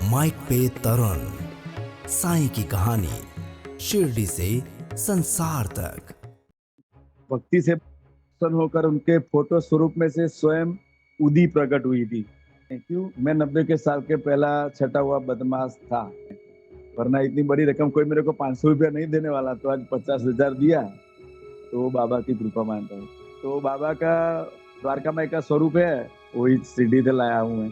Mic पे तरुण, साईं की कहानी शिरडी से संसार तक। भक्ति से प्रसन्न होकर उनके फोटो स्वरूप में से स्वयं उदी प्रकट हुई थी। क्यों? मैं 90 के साल के पहला छटा हुआ बदमाश था, वरना इतनी बड़ी रकम कोई मेरे को 500 रुपया नहीं देने वाला। तो आज 50,000 दिया, तो वो बाबा की कृपा मानता हूँ। तो बाबा का द्वारका माई का स्वरूप है, वही सीढ़ी से लाया हूँ मैं।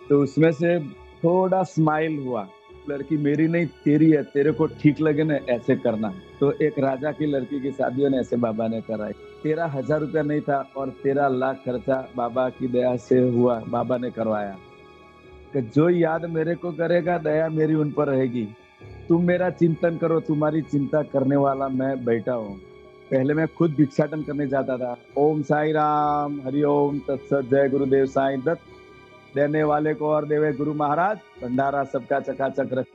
तो उसमें से थोड़ा स्माइल हुआ, लड़की मेरी नहीं तेरी है, तेरे को ठीक लगे ना ऐसे करना। तो एक राजा की लड़की की शादी ने ऐसे बाबा ने कराई। 13,000 रुपया नहीं था और 13 लाख खर्चा बाबा की दया से हुआ, बाबा ने करवाया। कि जो याद मेरे को करेगा, दया मेरी उन पर रहेगी। तुम मेरा चिंतन करो, तुम्हारी चिंता करने वाला मैं बैठा हूँ। पहले मैं खुद भिक्षाटन करने जाता था। ओम साई राम, हरि ओम तत्सत, जय गुरुदेव साईं दत्त। देने वाले को और देवे गुरु महाराज, भंडारा सबका चकाचक रख।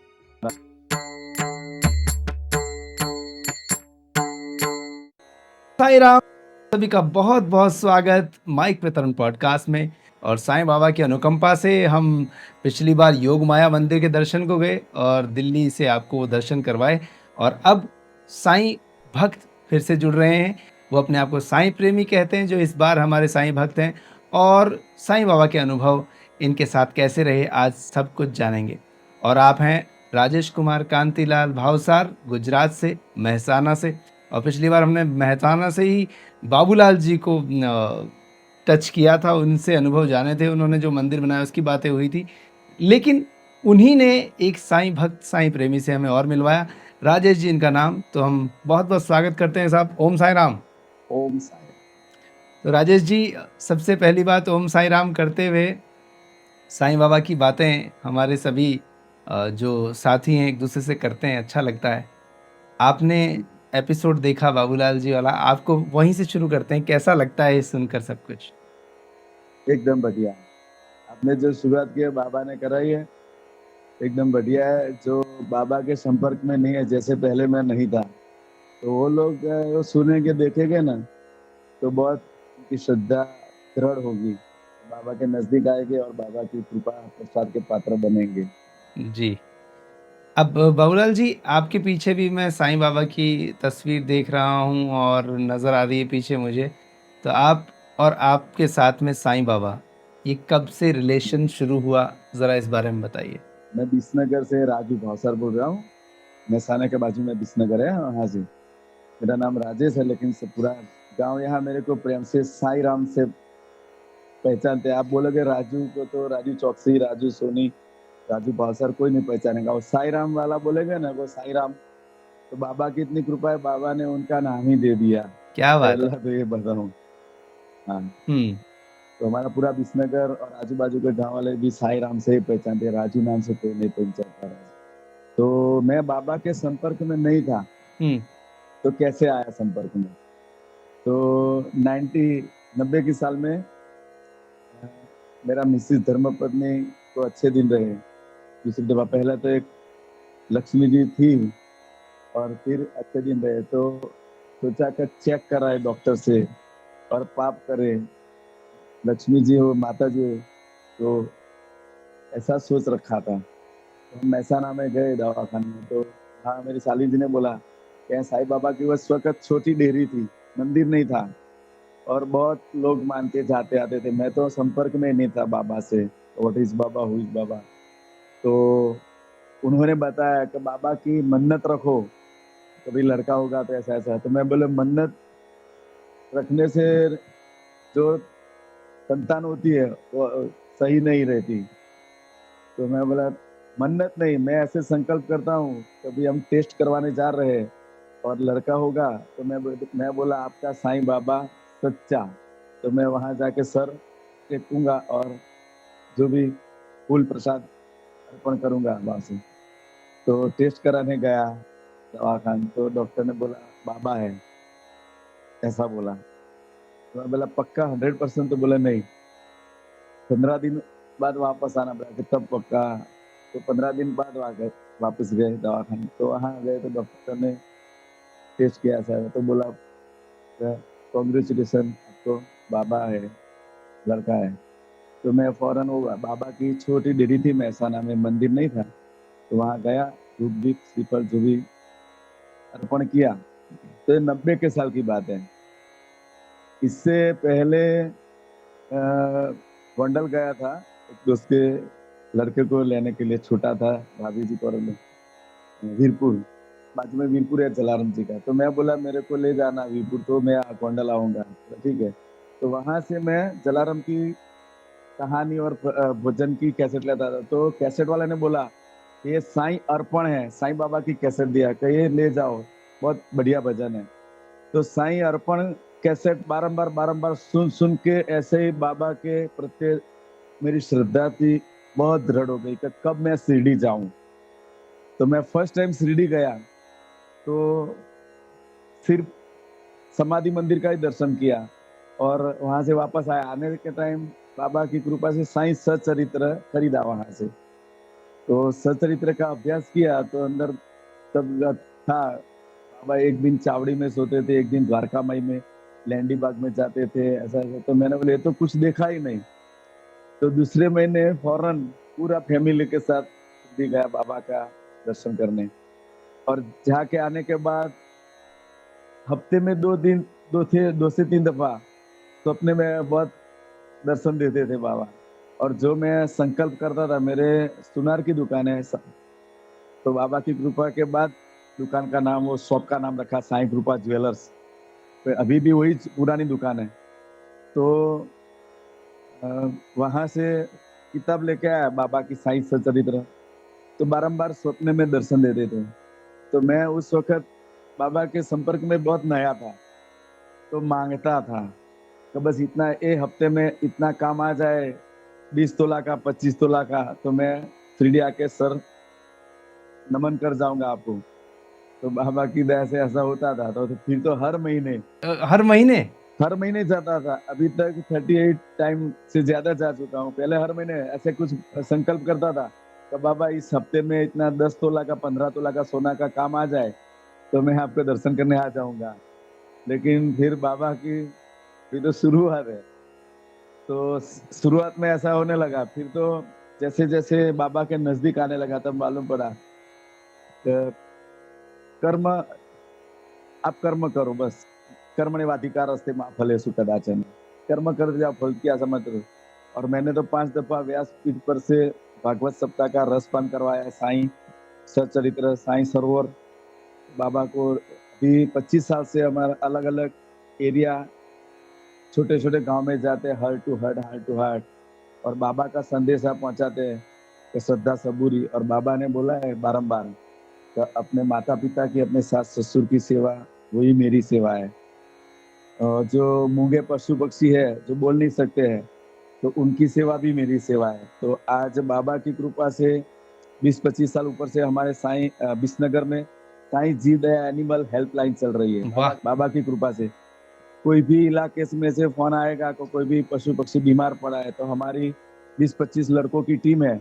साईं राम, सभी का बहुत बहुत स्वागत माइक पे तरुण पॉडकास्ट में। और साईं बाबा की अनुकंपा से हम पिछली बार योग माया मंदिर के दर्शन को गए और दिल्ली से आपको वो दर्शन करवाए। और अब साईं भक्त फिर से जुड़ रहे हैं। वो अपने आप को साईं प्रेमी कहते हैं, जो इस बार हमारे साईं भक्त हैं। और साईं बाबा के अनुभव इनके साथ कैसे रहे, आज सब कुछ जानेंगे। और आप हैं राजेश कुमार कांतिलाल भावसार, गुजरात से, महसाना से। और पिछली बार हमने मेहताना से ही बाबूलाल जी को टच किया था, उनसे अनुभव जाने थे, उन्होंने जो मंदिर बनाया उसकी बातें हुई थी। लेकिन उन्हीं ने एक साईं भक्त, साईं प्रेमी से हमें और मिलवाया। राजेश जी इनका नाम, तो हम बहुत बहुत स्वागत करते हैं साहब। ओम साई राम। ओम साई। तो राजेश जी, सबसे पहली बात, ओम साई राम करते हुए साईं बाबा की बातें हमारे सभी जो साथी हैं एक दूसरे से करते हैं, अच्छा लगता है। आपने एपिसोड देखा बाबूलाल जी वाला, आपको वहीं से शुरू करते हैं, कैसा लगता है सुनकर सब कुछ? एकदम बढ़िया। आपने जो शुरुआत की है बाबा ने कराई है, एकदम बढ़िया है। जो बाबा के संपर्क में नहीं है, जैसे पहले मैं नहीं था, तो वो लोग वो सुनेंगे देखेंगे ना, तो बहुत उनकी श्रद्धा दृढ़ होगी, बाबा के नजदीक आएंगे और बाबा की कृपा प्रसाद के पात्र बनेंगे। जी। अब बाबूलाल जी, आपके पीछे भी मैं साईं बाबा की तस्वीर देख रहा हूँ और नज़र आ रही है पीछे मुझे। तो आप और आपके साथ में साईं बाबा, ये कब से रिलेशन शुरू हुआ, ज़रा इस बारे में बताइए। मैं विसनगर से राजू भावसर बोल रहा हूँ। महसाना के बाजू में विसनगर है, वहाँ से। मेरा नाम राजेश है, लेकिन से पूरा गांव यहाँ मेरे को प्रेम से साई राम से पहचानते हैं। आप बोलोगे राजू को तो राजू चौकसी, राजू सोनी, राजू भावसर, कोई नहीं पहचानेगा। वो साई राम वाला बोलेगे ना, वो साई राम। तो बाबा की इतनी कृपा है, बाबा ने उनका नाम ही दे दिया। क्या बात है। पहला तो ये बताऊं। हाँ, हम्म। तो हमारा पूरा विसनगर और आजू बाजू के गांव वाले भी साई राम से ही पहचानते हैं, राजू नाम से कोई नहीं पहचानता। तो मैं बाबा के संपर्क में नहीं था, हम्म। तो कैसे आया संपर्क में? तो 90 के साल में मेरा मिसिस धर्मपत्नी को अच्छे दिन रहे। दूसरी दफा, पहला तो एक लक्ष्मी जी थी और फिर अच्छे दिन रहे, तो सोचा कि चेक कराए डॉक्टर से और पाप करे। लक्ष्मी जी हो, माता जी हो, तो ऐसा सोच रखा था। तो हम महसाना में गए दवाखाने में, तो हाँ, मेरी साली जी ने बोला कि साईं बाबा की उस वक्त छोटी डेयरी थी, मंदिर नहीं था और बहुत लोग मान के जाते आते थे। मैं तो संपर्क में नहीं था बाबा से, what is baba, who is baba. तो उन्होंने बताया कि बाबा की मन्नत रखो, कभी लड़का होगा तो ऐसा ऐसा। तो मैं बोले मन्नत रखने से जो संतान होती है वो सही नहीं रहती। तो मैं बोला मन्नत नहीं, मैं ऐसे संकल्प करता हूँ, कभी हम टेस्ट करवाने जा रहे हैं और लड़का होगा तो मैं बोला आपका साईं बाबा सच्चा। तो मैं वहां जाके सर टेकूंगा और जो भी फूल प्रसाद अर्पण करूंगा वहां से। तो टेस्ट कराने गया दवाखान, तो डॉक्टर ने बोला बाबा है, ऐसा बोला। तो मैं बोला पक्का 100%? तो बोला नहीं, 15 दिन बाद वापस आना पड़ा। कि तब पक्का? तो 15 दिन बाद वापस गए दवाखाने। तो वहाँ गए तो डॉक्टर ने टेस्ट किया सर, तो बोला कॉन्ग्रेचुलेसन, आपको बाबा है, लड़का है। तो मैं फौरन वो बाबा की छोटी डेरी थी महसाना में, मंदिर नहीं था, तो वहाँ गया, धूप दीप श्रीफल जो भी अर्पण किया। तो ये 90 के साल की बात है। इससे पहले गोंडल गया था, एक दोस्त के लड़के को लेने के लिए, छोटा था, भाभी जी को वीरपुर, बाजू में वीरपुर है जलाराम जी का। तो मैं बोला मेरे को ले जाना वीरपुर, तो मैं गोंडल आऊंगा। तो ठीक है। तो वहां से मैं जलाराम की कहानी और भजन की कैसेट लेता था। तो कैसेट वाले ने बोला ये साईं अर्पण है, साईं बाबा की कैसेट दिया, कहिए ले जाओ, बहुत बढ़िया भजन है। तो साईं अर्पण कैसेट बारंबार बारंबार सुन सुन के ऐसे ही बाबा के प्रति मेरी श्रद्धा थी, बहुत दृढ़ हो गई कि कब मैं शिरडी जाऊं। तो मैं फर्स्ट टाइम शिरडी गया तो सिर्फ समाधि मंदिर का ही दर्शन किया और वहां से वापस आया। आने के टाइम बाबा की कृपा से साईं सचरित्र खरीदा वहां से, तो सचरित्र का अभ्यास किया। तो अंदर सब था। बाबा एक दिन चावड़ी में सोते थे, एक दिन द्वारका माई में लैंडी बाग में जाते थे, ऐसा ऐसा। तो मैंने बोले तो कुछ देखा ही नहीं। तो दूसरे महीने फौरन पूरा फैमिली के साथ भी गया बाबा का दर्शन करने। और जाके आने के बाद हफ्ते में 2 से 3 दफा सपने में बहुत दर्शन देते थे बाबा। और जो मैं संकल्प करता था, मेरे सुनार की दुकान है, तो बाबा की कृपा के बाद दुकान का नाम, वो शॉप का नाम रखा साईं कृपा ज्वेलर्स। तो अभी भी वही पुरानी दुकान है। तो वहां से किताब लेके आया बाबा की साईं सचरित्र। तो बारंबार स्वप्न में दर्शन देते थे। तो मैं उस वक्त बाबा के संपर्क में बहुत नया था, तो मांगता था कि बस इतना, हफ्ते में इतना काम आ जाए, 20 तोला का, 25 तोला का, तो मैं शिरडी आके सर नमन कर जाऊंगा आपको। तो बाबा की दया से ऐसा होता था। तो फिर तो हर महीने हर महीने जाता था। अभी तक 38 टाइम से ज्यादा जा चुका हूँ। पहले हर महीने ऐसे कुछ संकल्प करता था कि बाबा इस हफ्ते में इतना 10 तोला का, 15 तोला का सोना का काम आ जाए तो मैं आपके दर्शन करने आ जाऊंगा। लेकिन फिर बाबा की फिर तो शुरुआत है। तो शुरुआत में ऐसा होने लगा। फिर तो जैसे जैसे बाबा के नजदीक आने लगा तब मालूम पड़ा कि कर्म, आप कर्म करो बस, कर्मण्येवाधिकार अस्ते मा फलेषु कदाचन, कर्म कर जाओ, फल की आशा मत करो। और मैंने तो 5 दफा व्यासपीठ पर से भागवत सप्ताह का रसपान करवाया, साईं सचरित्र, साईं सरोवर। बाबा को अभी 25 साल से हमारा अलग अलग एरिया, छोटे छोटे गांव में जाते, हार्ट टू हार्ट, और बाबा का संदेश आप पहुंचाते हैं कि श्रद्धा सबूरी। और बाबा ने बोला है बारंबार, तो अपने माता पिता की, अपने सास ससुर की सेवा वही मेरी सेवा है। और जो मूंगे पशु पक्षी है जो बोल नहीं सकते हैं, तो उनकी सेवा भी मेरी सेवा है। तो आज बाबा की कृपा से 20-25 साल ऊपर से हमारे साईं विसनगर में साईं जी दया एनिमल हेल्पलाइन चल रही है। वाह। बाबा की कृपा से कोई भी इलाके में से फोन आएगा को कोई भी पशु पक्षी बीमार पड़ा है, तो हमारी 20-25 लड़कों की टीम है,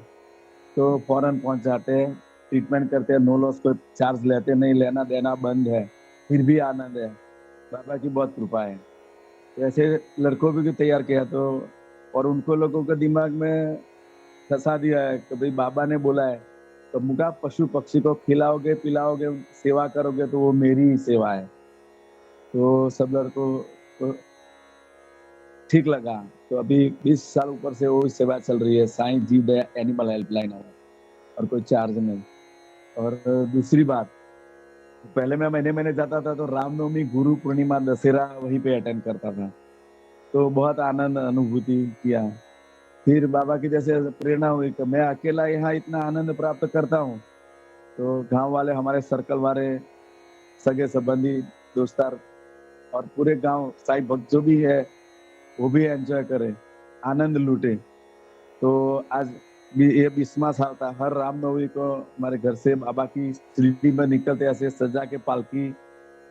तो फौरन पहुंच जाते हैं, ट्रीटमेंट करते हैं, नो लॉस, कोई चार्ज लेते नहीं, लेना देना बंद है, फिर भी आनंद है। बाबा की बहुत कृपा है। ऐसे लड़कों को भी तैयार किया, तो और उनको लोगों के दिमाग में फंसा दिया है कि भाई बाबा ने बोला है तो मुझा पशु पक्षी को खिलाओगे, पिलाओगे, सेवा करोगे तो वो मेरी ही सेवा है। तो सब लड़कों को ठीक लगा। तो अभी 20 साल ऊपर से वो सेवा चल रही है, साईं जी दया एनिमल हेल्पलाइन है, और कोई चार्ज नहीं। और दूसरी बात, पहले मैं महीने महीने जाता था, तो रामनवमी, गुरु पूर्णिमा, दशहरा वहीं पे अटेंड करता था, तो बहुत आनंद अनुभूति किया। फिर बाबा की जैसे प्रेरणा हुई कि मैं अकेला यहाँ इतना आनंद प्राप्त करता हूँ, तो गांव वाले, हमारे सर्कल वाले, सगे संबंधी, दोस्तार और पूरे गांव साईं भक्त जो भी है वो भी एंजॉय करे, आनंद लूटे। तो आज भी ये 20वां साल था। हर रामनवमी को हमारे घर से बाबा की शिरडी में निकलते, ऐसे सजा के पालकी,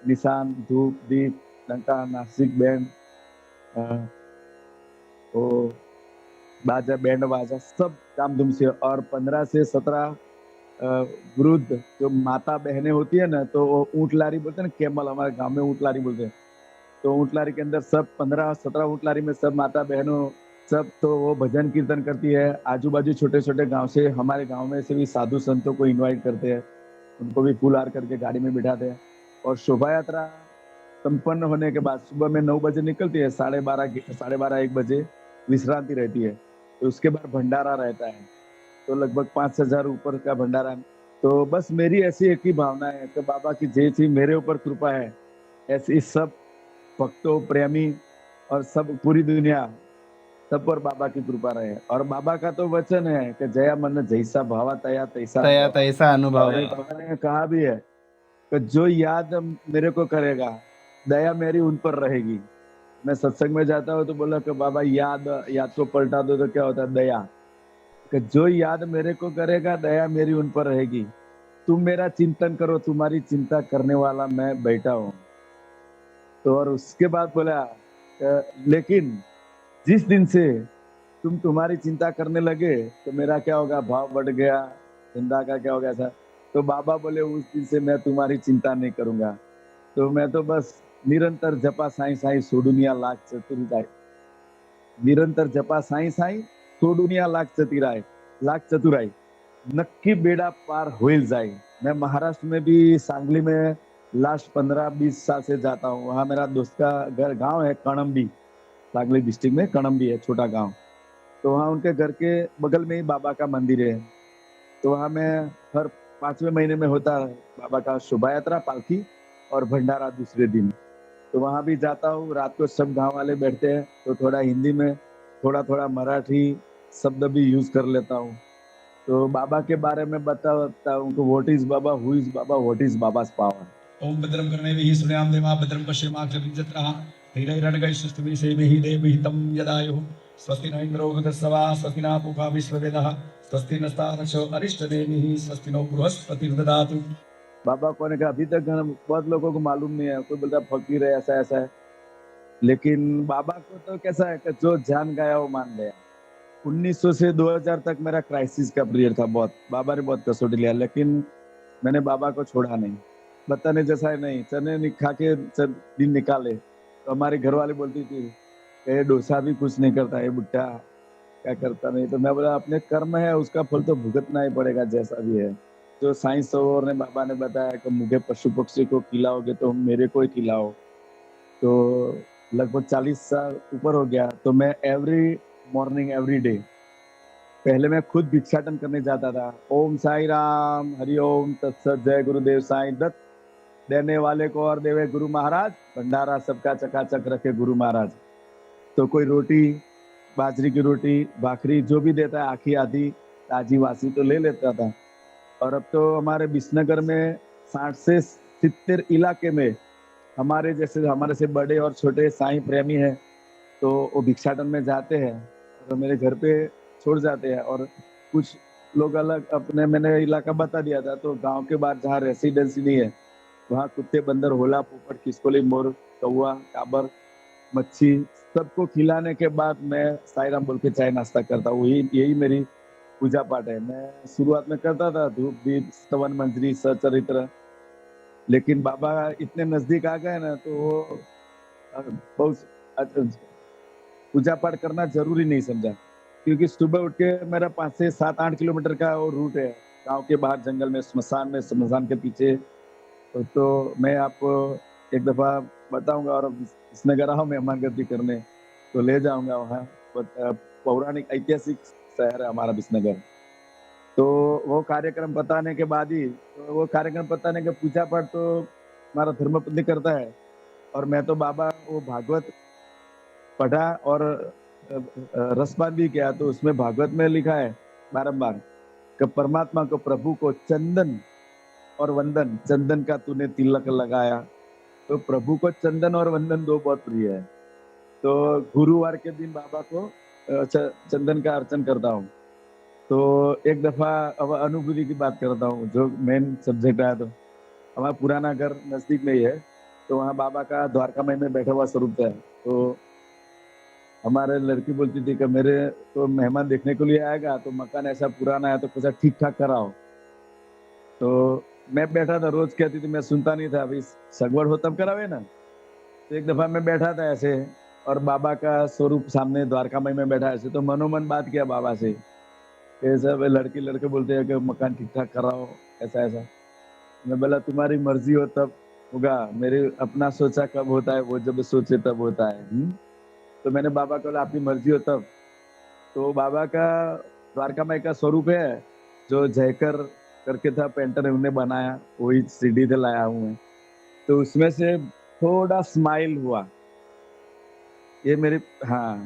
निशान, धूप दीप, डंका, नासिक बैंड, वो बाजा, बैंड बाजा, सब काम धूम से। और 15 से 17 वृद्ध जो माता बहनें होती है ना, तो वो ऊंट लारी बोलते हैं ना, कैमल, हमारे गांव में ऊंट लारी बोलते हैं। तो ऊंट लारी के अंदर सब 15-17 ऊंट लारी में सब माता बहनों सब तो वो भजन कीर्तन करती है। आजू बाजू छोटे छोटे गांव से, हमारे गांव में से भी साधु संतों को इनवाइट करते हैं, उनको भी फूल हार करके गाड़ी में बिठाते हैं। और शोभा यात्रा संपन्न होने के बाद सुबह में 9 बजे निकलती है, 12:30 1 बजे विश्रांति रहती है। तो उसके बाद भंडारा रहता है, तो लगभग 5,000 ऊपर का भंडारा। तो बस मेरी ऐसी एक ही भावना है कि बाबा की जैसी मेरे ऊपर कृपा है, ऐसी सब भक्तों, प्रेमी और सब पूरी दुनिया, सब पर बाबा की कृपा रहे। और बाबा का तो वचन है कि जया मन जैसा भावा तया तैसा तया अनुभव। तैसा अनुभव और है। बाबा ने कहा भी है कि जो याद मेरे को करेगा, दया मेरी उन पर रहेगी। मैं सत्संग में जाता हूँ तो बोला कि बाबा याद याद को पलटा दो तो क्या होता है, दया। कि जो याद मेरे को करेगा, दया मेरी उन पर रहेगी। तुम मेरा चिंतन करो, तुम्हारी चिंता करने वाला मैं बैठा हूँ। तो और उसके बाद बोला लेकिन जिस दिन से तुम तुम्हारी चिंता करने लगे तो मेरा क्या होगा, भाव बढ़ गया, धंधा का क्या होगा ऐसा। तो बाबा बोले उस दिन से मैं तुम्हारी चिंता नहीं करूंगा। तो मैं तो बस निरंतर जपा साई साई सोडुनिया लाख चतुराई, निरंतर जपा साई साई सोडुनिया लाख चतुराई, नक्की बेड़ा पार होईल जाए। मैं महाराष्ट्र में भी सांगली में लास्ट 15-20 साल से जाता हूँ। वहाँ मेरा दोस्त का घर गांव है कणम्बी, सांगली डिस्ट्रिक्ट में कणम्बी है छोटा गांव। तो वहाँ उनके घर के बगल में ही बाबा का मंदिर है। तो वहाँ मैं हर 5वें महीने में होता है बाबा का शोभा यात्रा, पालकी और भंडारा दूसरे दिन। तो वहाँ भी जाता हूँ। रात को सब गांव वाले बैठते हैं तो थोड़ा हिंदी में, थोड़ा थोड़ा मराठी शब्द भी यूज कर लेता हूँ। तो बाबा के बारे में बताता हूँ कि what is baba, who is baba, what is baba's power. ओम भद्रम कर्णेभिः श्रुण्याम देवा भद्रम पश्येमाक्षभिर्यजत्रः हिरैरणगैः सुष्ठुभिः देवहितं यदायुः स्वस्ति न इन्द्रो वृद्धस्रवा स्वस्ति न पूषा विश्ववेदः स्वस्ति नस्तार्क्ष्यो अरिष्टनेमिः स्वस्ति नो बृहस्पतिर्दधातु। बाबा कौन है अभी तक बहुत लोगों को मालूम नहीं है। कोई बोलता फकीर है, ऐसा ऐसा है, लेकिन बाबा को तो कैसा है कि जो जान गया वो मान गया। 1900 से 2000 तक मेरा क्राइसिस का पीरियड था। बहुत बाबा ने बहुत कसौटी लिया, लेकिन मैंने बाबा को छोड़ा नहीं। बताने जैसा है नहीं, चने खा के दिन निकाले। तो हमारी घरवाली बोलती थी ये डोसा भी कुछ नहीं करता, ये बुट्टा क्या करता नहीं। तो मैं बोला अपने कर्म है, उसका फल तो भुगतना ही पड़ेगा जैसा भी है। जो साइंस और ने बाबा ने बताया कि मुझे पशु पक्षी को खिलाओगे तो मेरे को ही खिलाओ। तो लगभग 40 साल ऊपर हो गया। तो मैं एवरी मॉर्निंग एवरी डे, पहले मैं खुद भिक्षाटन करने जाता था। ओम साई राम, हरि ओम तत्सत, जय गुरुदेव साई दत्त। देने वाले को और देवे गुरु महाराज, भंडारा सबका चकाचक रखे गुरु महाराज। तो कोई रोटी, बाजरी की रोटी, भाखरी जो भी देता है आखी आधी ताजी वासी तो ले लेता था। और अब तो हमारे बिसनगर में 60 से 70 इलाके में हमारे जैसे, हमारे से बड़े और छोटे साईं प्रेमी हैं। तो वो भिक्षाटन में जाते हैं तो मेरे घर पे छोड़ जाते हैं। और कुछ लोग अलग अपने, मैंने इलाका बता दिया था, तो गांव के बाहर जहाँ रेसिडेंसी नहीं है वहाँ कुत्ते, बंदर, होला, पोपट, खिसकोली, मोर, कौवा, काबर, मच्छी सबको खिलाने के बाद मैं साई राम बोल के चाय नाश्ता करता हूँ। यही मेरी पूजा पाठ है। मैं शुरुआत में करता था धूप दीप स्तवन मंजरी सचरित्र, लेकिन बाबा इतने नजदीक आ गए ना तो वो बहुत पूजा पाठ करना जरूरी नहीं समझा। क्योंकि सुबह उठ के मेरा 5 से 7-8 किलोमीटर का वो रूट है, गांव के बाहर जंगल में, श्मशान के पीछे। तो मैं आपको एक दफा बताऊंगा, और विसनगर आओ मेहमानगति करने तो ले जाऊंगा वहाँ। पौराणिक ऐतिहासिक शहर है हमारा विसनगर। तो वो कार्यक्रम बताने के बाद ही, तो वो कार्यक्रम बताने के पूजा पाठ तो हमारा धर्मपत्नी करता है। और मैं तो बाबा वो भागवत पढ़ा और रसपान भी किया। तो उसमें भागवत में लिखा है बारंबार कि परमात्मा को, प्रभु को चंदन और वंदन, चंदन का तूने तिलक लगाया। तो प्रभु को चंदन और वंदन दो बहुत प्रिय है। तो गुरुवार के दिन बाबा को चंदन का अर्चन करता हूँ। तो एक दफा अब अनुभूति की बात करता हूँ, जो मेन सब्जेक्ट आया। तो हमारा पुराना घर नजदीक में ही है, तो वहाँ बाबा का द्वारकामय में बैठा हुआ स्वरूप है। तो हमारे लड़की बोलती थी कि मेरे तो मेहमान देखने के लिए आएगा तो मकान ऐसा पुराना है तो कुछ ठीक ठाक कराओ। तो मैं बैठा था, रोज कहती थी, मैं सुनता नहीं था, अभी सगवड़ हो तब करावे ना। तो एक दफा मैं बैठा था ऐसे, और बाबा का स्वरूप सामने द्वारकामय में बैठा है, तो मनोमन बात किया बाबा से कि सब लड़की लड़के बोलते हैं कि मकान ठीक ठाक कराओ, ऐसा ऐसा। मैं बोला तुम्हारी मर्जी हो तब होगा, मेरे अपना सोचा कब होता है, वो जब सोचे तब होता है। तो मैंने बाबा को बोला आपकी मर्जी हो तब। तो बाबा का द्वारका माई का स्वरूप है जो जयकर करके था पेंटर, उन्हें बनाया, वही सीडी से लाया हूँ मैं। तो उसमें से थोड़ा स्माइल हुआ ये मेरे, हाँ।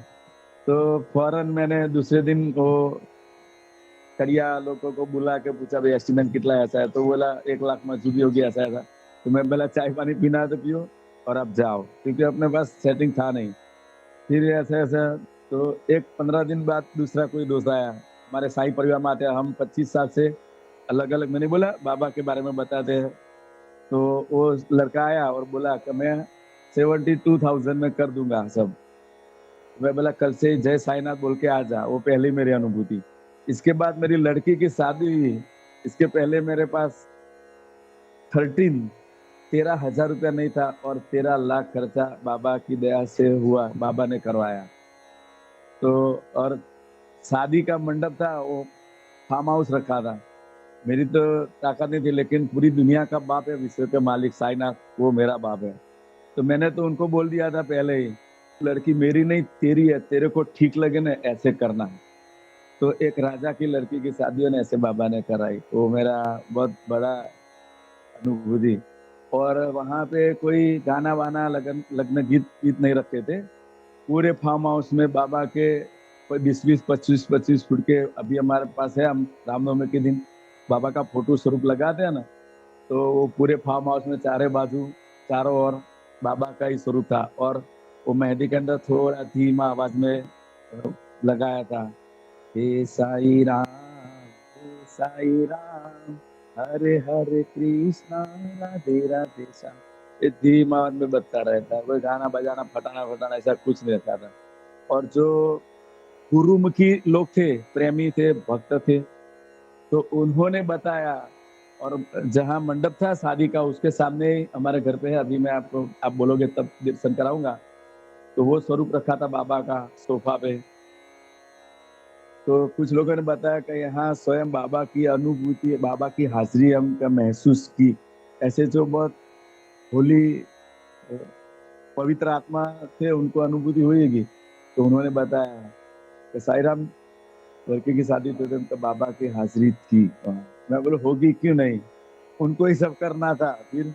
तो फौरन मैंने दूसरे दिन वो करिया लोगों को बुला के पूछा भाई एस्टिमेट कितना ऐसा है, तो बोला 1 लाख मजदूरी होगी ऐसा ऐसा। तो मैं बोला चाय पानी पीना है तो पियो और अब जाओ, क्योंकि अपने पास सेटिंग था नहीं। फिर ऐसा ऐसा, तो एक 15 दिन बाद दूसरा कोई दोस्त आया, हमारे साई परिवार में आते हैं हम 25 साल से अलग अलग। मैंने बोला बाबा के बारे में बताते हैं, तो वो लड़का आया और बोला कि मैं 72,000 में कर दूंगा सब। मैं बोला कल से जय साईनाथ बोल के आ जा, वो पहली मेरी अनुभूति। इसके बाद मेरी लड़की की शादी हुई, इसके पहले मेरे पास 13,000 रुपया नहीं था और 13 लाख खर्चा बाबा की दया से हुआ, बाबा ने करवाया। तो और शादी का मंडप था, वो फार्म हाउस रखा था। मेरी तो ताकत नहीं थी, लेकिन पूरी दुनिया का बाप है विश्व के मालिक साईनाथ, वो मेरा बाप है। तो मैंने तो उनको बोल दिया था पहले ही, लड़की मेरी नहीं तेरी है, तेरे को ठीक लगे ना ऐसे करना। तो एक राजा की लड़की की शादी ने ऐसे बाबा ने कराई, वो मेरा बहुत बड़ा अनुभूति। और वहाँ पे कोई गाना वाना लगन लग्न गीत गीत नहीं रखते थे। पूरे फार्म हाउस में बाबा के 20-20, 25-25 फुट के अभी हमारे पास है, हम रामनवमी के दिन बाबा का फोटो स्वरूप लगाते हैं ना, तो वो पूरे फार्म हाउस में चारों ओर बाबा का ही स्वरूप था। और वो मेहंदी के अंदर थोड़ा धीमा आवाज में लगाया था, हे साई राम हरे हरे कृष्णा राधे राधे श्याम। ये धीमा आवाज में बजता रहता, कोई गाना बजाना फटाना ऐसा कुछ नहीं रहता था। और जो गुरुमुखी लोग थे, प्रेमी थे, भक्त थे, तो उन्होंने बताया। और जहाँ मंडप था शादी का उसके सामने हमारे घर पे है, अभी मैं आपको आप बोलोगे तब दर्शन कराऊंगा। तो वो स्वरूप रखा था बाबा का सोफा पे। तो कुछ लोगों ने बताया कि यहाँ स्वयं बाबा की अनुभूति, बाबा की हाजिरी हमने महसूस की। ऐसे जो बहुत होली पवित्र आत्मा थे उनको अनुभूति हुईगी। तो उन्होंने बताया कि साई राम लड़के की शादी तो बाबा की हाजिरी थी। मैं बोला होगी क्यों नहीं, उनको ही सब करना था। फिर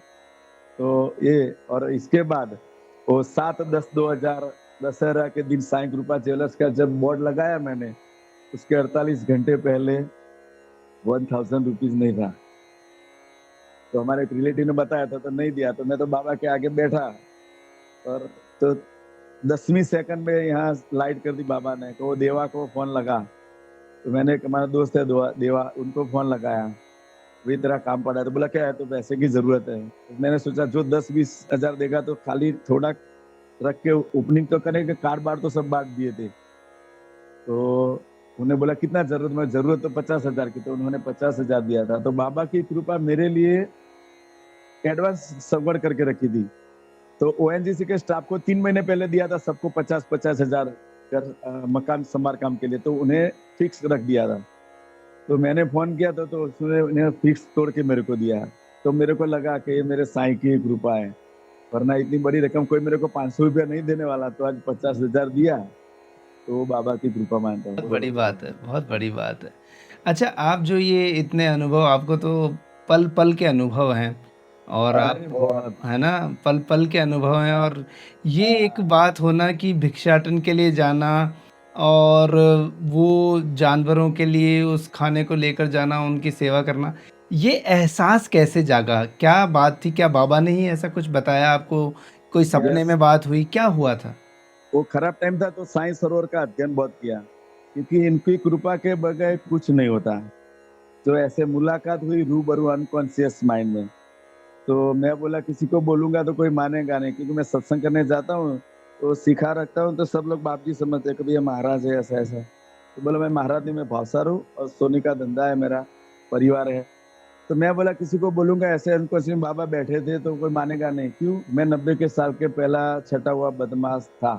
तो ये, और इसके बाद वो 7/10/2000 दशहरा के दिन साईं कृपा ज्वेलर्स का जब बोर्ड लगाया मैंने, उसके 48 घंटे पहले 1000 रुपीज नहीं था। तो हमारे एक रिलेटिव ने बताया था तो नहीं दिया, तो मैं तो बाबा के आगे बैठा और तो 10वीं सेकंड में यहाँ लाइट कर दी बाबा ने। तो वो देवा को फोन लगा, तो मैंने हमारा दोस्त है देवा, उनको फोन लगाया, वही तेरा काम पड़ा है। तो बोला क्या है, तो पैसे की जरूरत है। तो मैंने सोचा जो 10-20 हजार देगा तो खाली थोड़ा रख के ओपनिंग तो करेंगे, कार्ड बार तो सब बांट दिए थे। तो उन्होंने बोला कितना जरूरत में, जरूरत तो 50,000 की, तो उन्होंने 50,000 दिया था। तो बाबा की कृपा मेरे लिए एडवांस सगवड़ करके रखी थी। तो ओएनजीसी के स्टाफ को 3 महीने पहले दिया था सबको 50-50 हजार कर मकान समारकाम के लिए, तो उन्हें फिक्स रख दिया था। तो मैंने फोन किया था तो उसने उन्हें फिक्स तोड़ के मेरे को दिया। तो मेरे को लगा कि ये मेरे साईं की कृपा है, वरना इतनी बड़ी रकम कोई मेरे को 500 रुपया नहीं देने वाला। तो आज 50,000 दिया, तो वो बाबा की कृपा मानता बहुत हूँ। बड़ी बात है, बहुत बड़ी बात है। अच्छा, आप जो ये इतने अनुभव, आपको तो पल-पल के अनुभव हैं और आप, अरे बहुत है ना? पल-पल के अनुभव हैं। और ये एक बात होना कि भिक्षाटन के लिए जाना और वो जानवरों के लिए उस खाने को लेकर जाना, उनकी सेवा करना, ये एहसास कैसे जागा? क्या बात थी? क्या बाबा ने ही ऐसा कुछ बताया आपको? कोई सपने यस, में बात हुई? क्या हुआ था? वो खराब टाइम था तो साईं सरोवर का अध्ययन बहुत किया, क्योंकि इनकी कृपा के बगैर कुछ नहीं होता। तो ऐसे मुलाकात हुई रूबरू अनकॉन्शियस माइंड में। तो मैं बोला किसी को बोलूंगा तो कोई मानेगा नहीं, क्योंकि मैं सत्संग करने जाता हूँ तो सिखा रखता हूँ, तो सब लोग बाप जी समझते हैं कि भैया महाराज है ऐसा ऐसा। तो बोला मैं महाराज नहीं, मैं भावसार हूँ और सोने का धंधा है, मेरा परिवार है। तो मैं बोला किसी को बोलूंगा ऐसे अनकॉन्शियस में बाबा बैठे थे तो कोई मानेगा नहीं। क्यों? मैं 90 के साल के पहला छटा हुआ बदमाश था।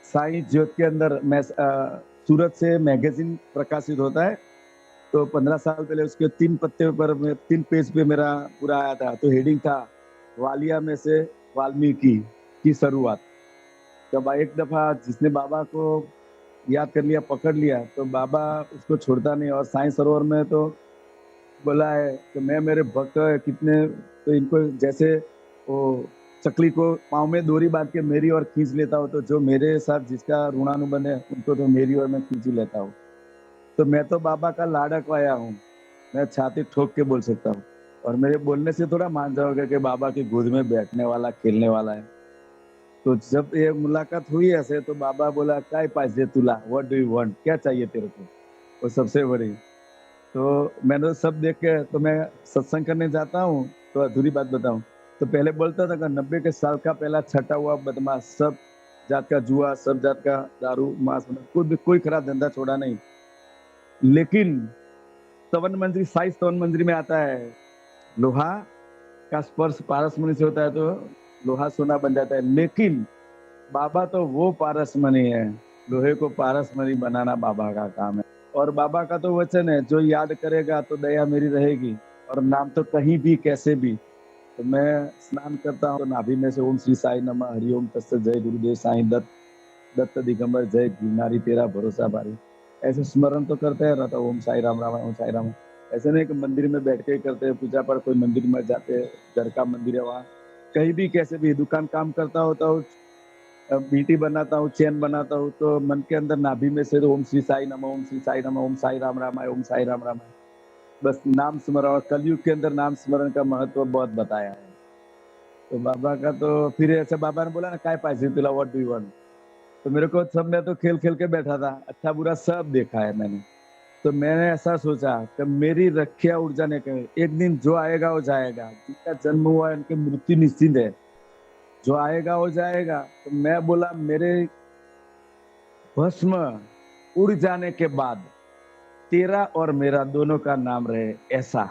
साईं ज्योत के अंदर मैं सूरत से मैगजीन प्रकाशित होता है, तो 15 साल पहले उसके 3 पत्ते पर 3 पेज पे मेरा पूरा आया था। तो हेडिंग था वालिया में से वाल्मीकि की शुरुआत। जब एक दफा जिसने बाबा को याद कर लिया, पकड़ लिया, तो बाबा उसको छोड़ता नहीं। और साईं सरोवर में तो बोला है कि मैं मेरे भक्त कितने, तो इनको जैसे वो चकली को पाँव में डोरी बांध के मेरी ओर खींच लेता हूँ, तो जो मेरे साथ जिसका ऋणानुबंध है उनको तो मेरी ओर मैं खींच ही लेता हूँ। तो मैं तो बाबा का लाडक आया हूँ, मैं छाती ठोक के बोल सकता हूँ। और मेरे बोलने से थोड़ा मान जाओगे कि बाबा की गोद में बैठने वाला, खेलने वाला है। तो जब ये मुलाकात हुई ऐसे, तो बाबा बोला काय पाहिजे तुला, व्हाट डू यू वांट, क्या चाहिए तेरे को, वो सबसे बड़ी। तो मैंने तो सब देख के, तो मैं सत्संग करने जाता हूँ तो अधूरी बात बताऊं, तो पहले बोलता था कि 90 के साल का पहला छटा हुआ बदमाश, सब जात का जुआ, सब जात का दारू मांस, कोई खराब धंधा छोड़ा नहीं। लेकिन 53 मंजिल, 57 मंजिल में आता है, लोहा का स्पर्श पारसमणि से होता है तो लोहा सोना बन जाता है। लेकिन बाबा तो वो पारसमणि है, लोहे को पारसमणि बनाना बाबा का काम है। और बाबा का तो वचन है, जो याद करेगा तो दया मेरी रहेगी, और नाम तो कहीं भी कैसे भी। तो मैं स्नान करता हूँ तो नाभि में से ओम श्री साई नमः, हरिओम तत्सत, जय गुरुदेव साईं दत्त, दत्त दिगंबर, जय गिरनारी तेरा भरोसा भारी, ऐसे स्मरण तो करते हैं रहता, ओम साई राम राम, ओम साई राम। ऐसे नहीं कि मंदिर में बैठ के ही करते हैं पूजा पाठ, कोई मंदिर में जाते, घर का मंदिर है वहाँ, कहीं भी कैसे भी, दुकान काम करता होता हूँ, बीटी बनाता हूँ, चैन बनाता हूँ, तो मन के अंदर नाभि में से ओम श्री साई नमः, ओम श्री साई नमः, ओम साई राम राम, ओम साई राम राम, बस नाम स्मरण। और कलयुग के अंदर नाम स्मरण का महत्व बहुत बताया है। तो बाबा का तो फिर ऐसे बाबा ने बोला ना काय पाहिजे तुला, व्हाट डू यू वांट, तो मेरे को सब, मैं तो खेल खेल के बैठा था, अच्छा बुरा सब देखा है मैंने। तो मैंने ऐसा सोचा कि मेरी रखिया उड़ जाने के, एक दिन जो आएगा वो जाएगा, जिसका जन्म हुआ है उनकी मृत्यु निश्चित है, जो आएगा वो जाएगा। तो मैं बोला मेरे भस्म उड़ जाने के बाद तेरा और मेरा दोनों का नाम रहे, ऐसा।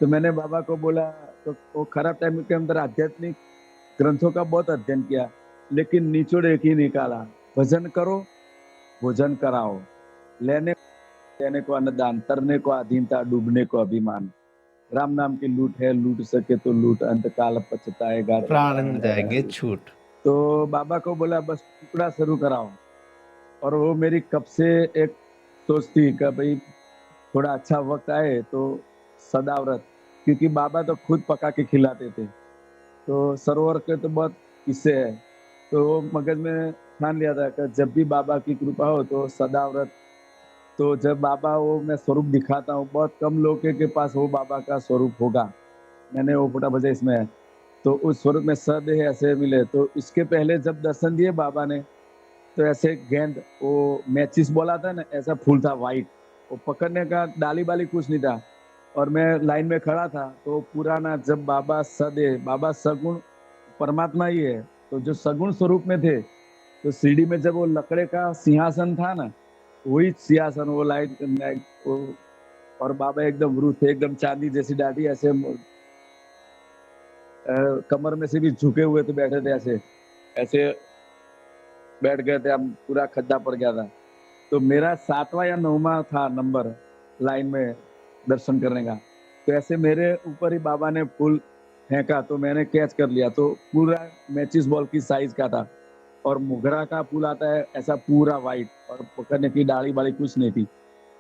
तो मैंने बाबा को बोला, तो वो खराब टाइम के अंदर आध्यात्मिक ग्रंथों का बहुत अध्ययन किया, लेकिन निचोड़ एक ही निकाला, भजन करो, भोजन कराओ, लेने को अन्नदान, तरने को अधीनता, डूबने को अभिमान, राम नाम की लूट है, लूट सके तो लूट, अंत काल पछताएगा, प्राण मिल जाएंगे छूट। तो बाबा को बोला बस टुकड़ा शुरू कराओ। और वो मेरी कब से एक सोच थी कि भाई थोड़ा अच्छा वक्त आए तो सदाव्रत, क्योंकि बाबा तो खुद पका के खिलाते थे, तो सरोवर के तो बहुत किस्से है। तो मगज में ठान लिया था कि जब भी बाबा की कृपा हो तो सदाव्रत। तो जब बाबा वो मैं स्वरूप दिखाता हूँ, बहुत कम लोगों के पास वो बाबा का स्वरूप होगा, मैंने वो फुटा बजा इसमें है, तो उस स्वरूप में सदेह ऐसे मिले। तो इसके पहले जब दर्शन दिए बाबा ने, तो ऐसे गेंद, वो मैचिस बोला था ना, ऐसा फूल था व्हाइट, वो पकड़ने का डाली बाली कुछ नहीं था। और मैं लाइन में खड़ा था, तो पुराना जब बाबा सदे, बाबा सगुण परमात्मा ही है, तो जो सगुण स्वरूप में थे, तो सीढ़ी में जब वो लकड़े का सिंहासन था ना, वही सिंहासन, वो लाइट वो, और बाबा एकदम रूह थे, एकदम चांदी जैसी दाढ़ी, ऐसे कमर में से भी झुके हुए थे, बैठे थे ऐसे ऐसे बैठ गए थे, हम पूरा खड्डा पड़ गया था। तो मेरा 7वां या 9वां था नंबर लाइन में दर्शन करने का। तो ऐसे मेरे ऊपर ही बाबा ने फूल फेंका, तो मैंने कैच कर लिया, तो पूरा मैचिस बॉल की साइज का था, और मोगरा का फूल आता है ऐसा पूरा व्हाइट, और पकड़ने की डाली वाली कुछ नहीं थी।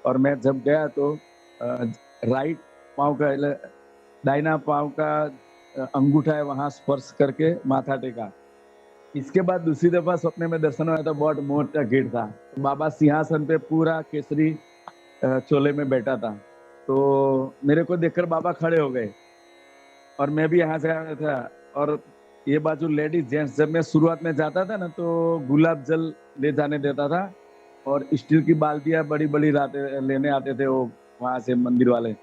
और मैं जब गया तो राइट पाँव का, दाहिना पाँव का अंगूठा है वहां स्पर्श करके माथा टेका। इसके बाद दूसरी दफा सपने में दर्शन हुआ था, बहुत मोटा गेट था, तो बाबा सिंहासन पे पूरा केसरी चोले में बैठा था। तो मेरे को देखकर बाबा खड़े हो गए, और मैं भी यहाँ से आया था। और ये बाजू लेडीज जेंट्स, जब मैं शुरुआत में जाता था ना, तो गुलाब जल ले जाने देता था, और स्टील की बाल्टियां बड़ी बड़ी लेने आते थे वो वहां से मंदिर वाले,